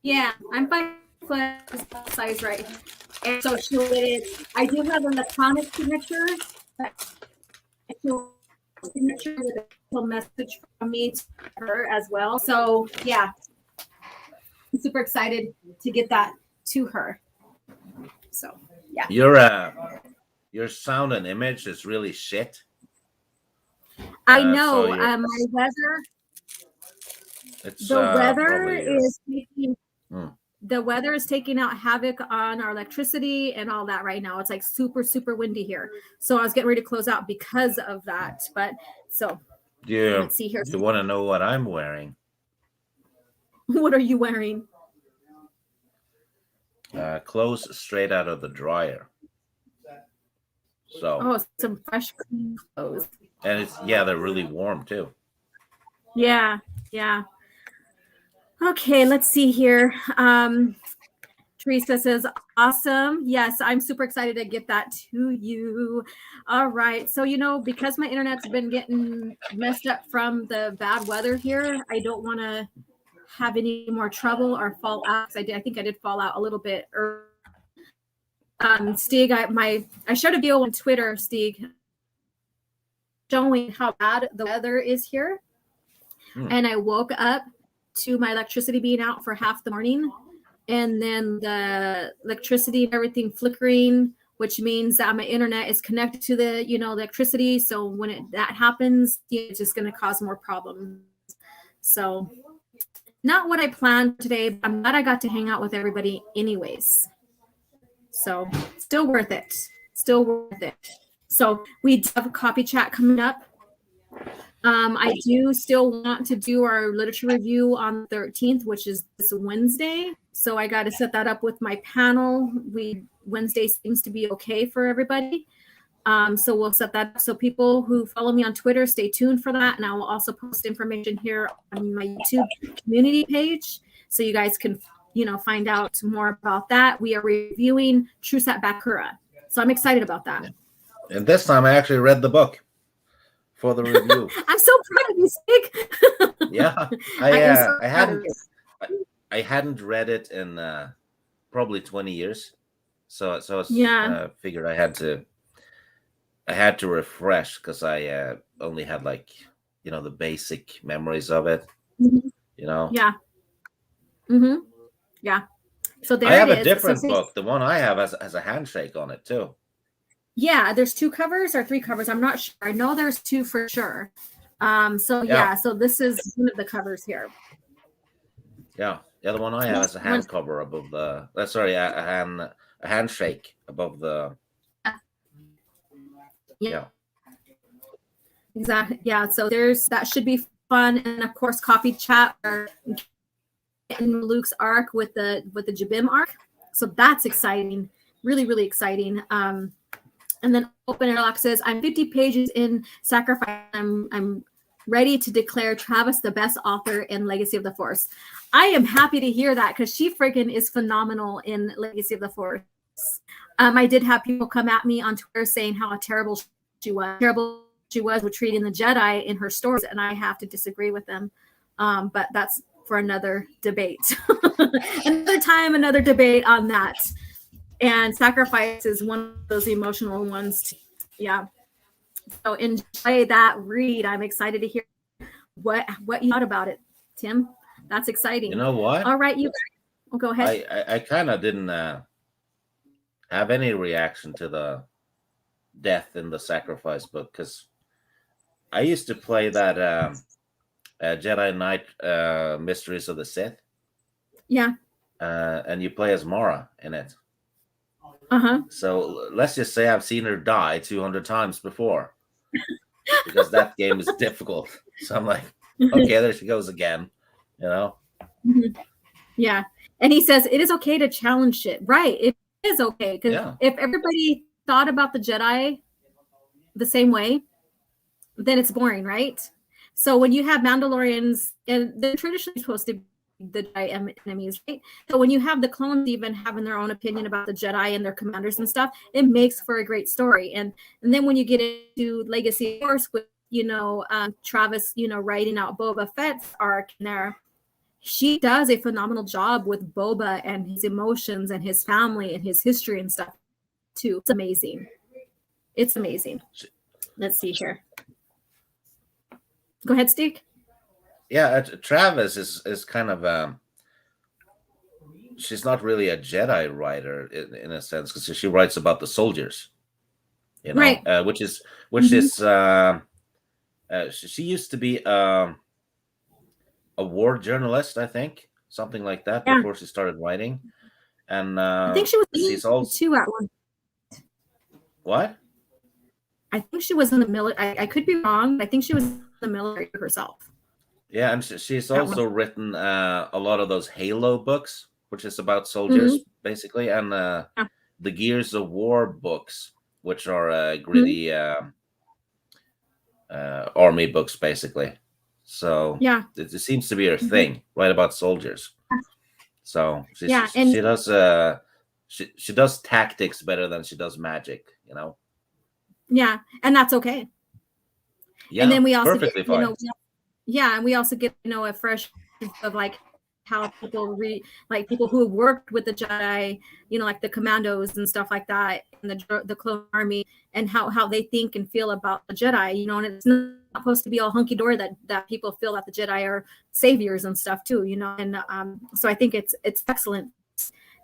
Yeah, I'm 5 foot size right. And so she did it. I do have an electronic signature. Signature with a little message from me to her as well. So yeah, I'm super excited to get that to her. So yeah. Your sound and image is really shit. I know. My weather. The weather is taking out havoc on our electricity and all that right now. It's like super, super windy here. So I was getting ready to close out because of that. But so let's see here. You want to know what I'm wearing? What are you wearing? Clothes straight out of the dryer. So some fresh clean clothes. And they're really warm too. Yeah. Okay, let's see here. Teresa says, awesome. Yes, I'm super excited to get that to you. All right. So, because my internet's been getting messed up from the bad weather here, I don't want to have any more trouble or fall out. I think I did fall out a little bit early. Stig, I showed a video on Twitter, Stig, showing how bad the weather is here. And I woke up to my electricity being out for half the morning, and then the electricity and everything flickering, which means that my internet is connected to the electricity. So when that happens, it's just going to cause more problems. So not what I planned today, but I'm glad I got to hang out with everybody anyways. So still worth it. So we have a coffee chat coming up. I do still want to do our literature review on the 13th, which is this Wednesday. So I got to set that up with my panel. Wednesday seems to be okay for everybody. So we'll set that up. So people who follow me on Twitter, stay tuned for that. And I will also post information here on my YouTube community page, so you guys can, find out more about that. We are reviewing Trusat Bakura. So I'm excited about that. And this time I actually read the book for the review. I'm so proud of you, Stig. Yeah, I hadn't read it in probably 20 years, so I figured I had to refresh, because I only had the basic memories of it. Yeah. Yeah. So there I have it a is. different book. The one I have has a handshake on it too. Yeah, there's 2 covers or 3 covers. I'm not sure. I know there's 2 for sure. So this is one of the covers here. Yeah, the other one I have has a hand cover above the. A handshake above the. Yeah. Exactly. Yeah. So that should be fun, and of course, coffee chat in Luke's arc with the Jabim arc. So that's exciting. Really, really exciting. And then Open Airlock says, I'm 50 pages in Sacrifice. I'm ready to declare Travis the best author in Legacy of the Force. I am happy to hear that, because she freaking is phenomenal in Legacy of the Force. I did have people come at me on Twitter saying how terrible she was with treating the Jedi in her stories, and I have to disagree with them. But that's for another debate. Another time, another debate on that. And Sacrifice is one of those emotional ones. Yeah. So enjoy that read. I'm excited to hear what you thought about it, Tim. That's exciting. You know what? All right, you go ahead. I kind of didn't have any reaction to the death in the Sacrifice book, because I used to play that Jedi Knight Mysteries of the Sith. Yeah. and you play as Mara in it. Uh-huh. So let's just say I've seen her die 200 times before, because that game is difficult. So I'm like, okay, there she goes again. You know? Yeah. And he says it is okay to challenge it. Right. It is okay. Because Yeah. if everybody thought about the Jedi the same way, then it's boring, right? So when you have Mandalorians, and they're traditionally supposed to be the Jedi enemies, right? So when you have the clones even having their own opinion about the Jedi and their commanders and stuff, it makes for a great story. And then when you get into Legacy of Force with, Travis, writing out Boba Fett's arc in there, she does a phenomenal job with Boba and his emotions and his family and his history and stuff too. It's amazing. It's amazing. Let's see here. Go ahead, Steve. Yeah, Travis is kind of she's not really a Jedi writer in a sense, because she writes about the soldiers, Right. Which is she used to be a war journalist, I think, something like that, before she started writing. And I think she was she's also too at one. What? I think she was in the military. I could be wrong, but I think she was in the military herself. Yeah, and she's also written a lot of those Halo books, which is about soldiers, basically, and the Gears of War books, which are gritty army books, basically. So yeah, it seems to be her thing, right, about soldiers. So she does she does tactics better than she does magic, Yeah, and that's okay. Yeah, and then we also perfectly get, fine. And we also get a fresh of like how people people who have worked with the Jedi, like the commandos and stuff like that, and the clone army, and how they think and feel about the Jedi, and it's not supposed to be all hunky dory that people feel that the Jedi are saviors and stuff too, and so I think it's excellent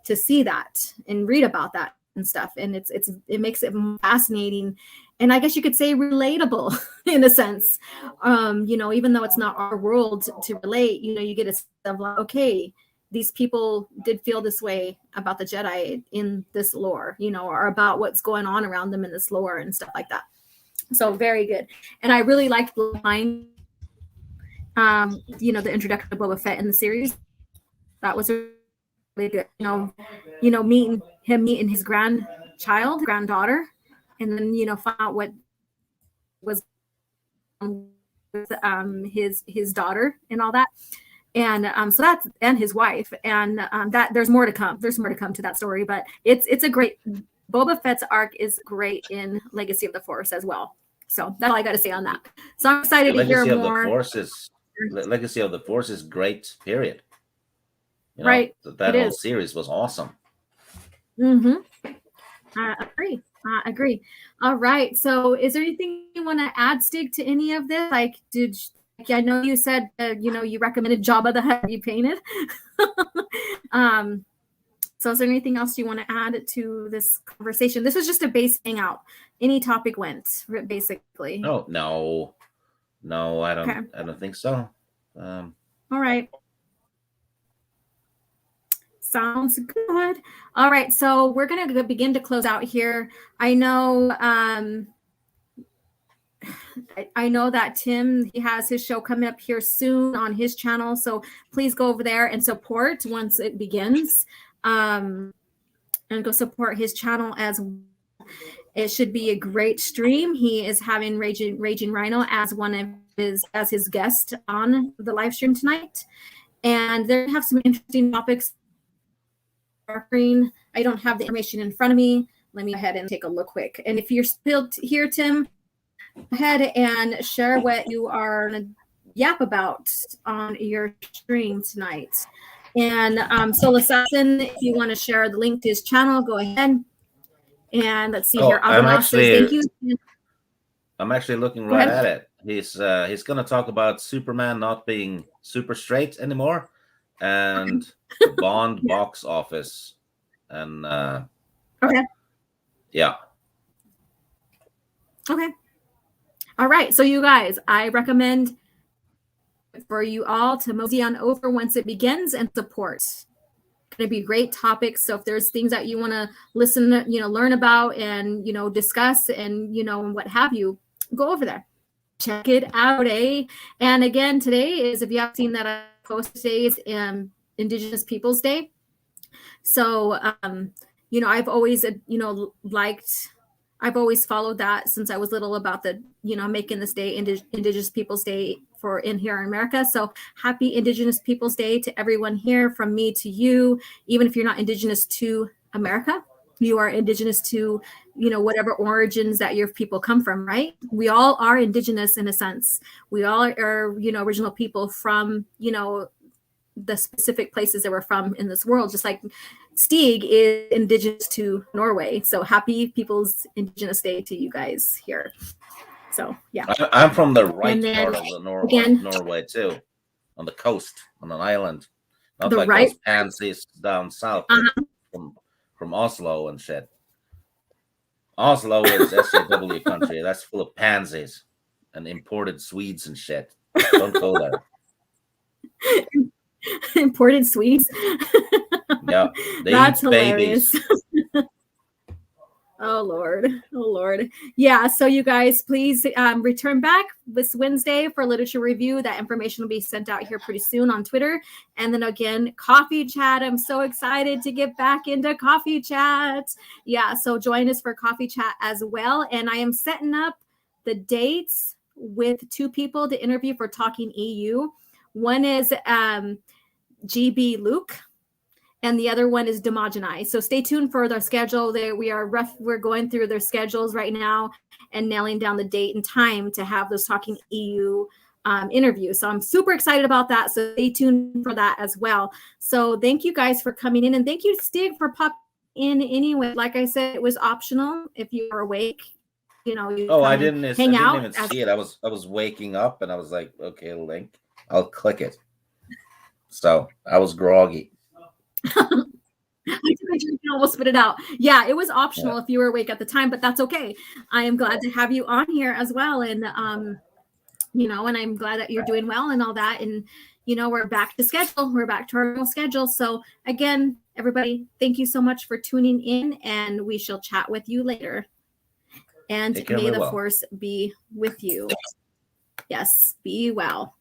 to see that and read about that and stuff, and it makes it fascinating, and I guess you could say relatable in a sense, even though it's not our world to relate, you get a sense of like, okay, these people did feel this way about the Jedi in this lore, or about what's going on around them in this lore and stuff like that. So very good. And I really liked the line, the introduction of Boba Fett in the series. That was really good. Meeting his granddaughter, and then find out what was with his daughter and all that, and so that's, and his wife, and that there's more to come to that story, but it's a great, Boba Fett's arc is great in Legacy of the Force as well. So that's all I got to say on that. So I'm excited to hear more. Legacy of the Force is great, period. Right, that whole series was awesome. I agree. All right. So is there anything you want to add, Stig, to any of this? Like, I know you said, you recommended Jabba the Hutt you painted. So is there anything else you want to add to this conversation? This was just a base hangout. Any topic went, basically. No, I don't. Okay. I don't think so. All right. Sounds good. All right, so we're going to begin to close out here. I know that Tim, he has his show coming up here soon on his channel, so please go over there and support once it begins, and go support his channel as well. It should be a great stream. He is having Raging Rhino as his guest on the live stream tonight, and they have some interesting topics. I don't have the information in front of me. Let me go ahead and take a look quick. And if you're still here, Tim, go ahead and share what you are going to yap about on your stream tonight. And Soul Assassin, if you want to share the link to his channel, go ahead. And let's see here. Thank you. I'm actually looking right at it. He's going to talk about Superman not being super straight anymore, and the Bond box office, and yeah. Okay. All right. So you guys, I recommend for you all to mosey on over once it begins and support. going to be great topics. So if there's things that you want to listen, learn about and, discuss and, what have you, go over there. Check it out, eh? And again, today is, if you haven't seen that, I posted today's Indigenous Peoples Day. So, I've always, I've always followed that since I was little about the, making this day Indigenous Peoples Day in here in America. So happy Indigenous Peoples Day to everyone here, from me to you. Even if you're not Indigenous to America, you are Indigenous to, whatever origins that your people come from, right? We all are Indigenous in a sense. We all are, original people from, the specific places that we're from in this world, just like Stig is Indigenous to Norway. So happy People's Indigenous Day to you guys here. So yeah, I'm from the right part of the Norway too, on the coast, on an island, not like those pansies down south from Oslo and shit. Oslo is SJW country. That's full of pansies and imported Swedes and shit. Don't go there. Imported Swedes. Yeah, that's hilarious. Oh Lord. Yeah, so you guys, please return back this Wednesday for literature review. That information will be sent out here pretty soon on Twitter. And then again, coffee chat. I'm so excited to get back into coffee chat. Yeah, so join us for coffee chat as well. And I am setting up the dates with 2 people to interview for Talking EU. One is GB Luke, and the other one is Demogeny. So stay tuned for their schedule. We're going through their schedules right now and nailing down the date and time to have those Talking EU interviews. So I'm super excited about that. So stay tuned for that as well. So thank you guys for coming in, and thank you, Stig, for popping in anyway. Like I said, it was optional if you were awake. I didn't even see it. I was waking up and I was like, okay, link. I'll click it. So I was groggy. I took a drink and almost spit it out. Yeah, it was optional if you were awake at the time, but that's okay. I am glad to have you on here as well. And, and I'm glad that you're doing well and all that. And, we're back to schedule. We're back to our normal schedule. So again, everybody, thank you so much for tuning in, and we shall chat with you later. And may the force be with you. Yes, be well.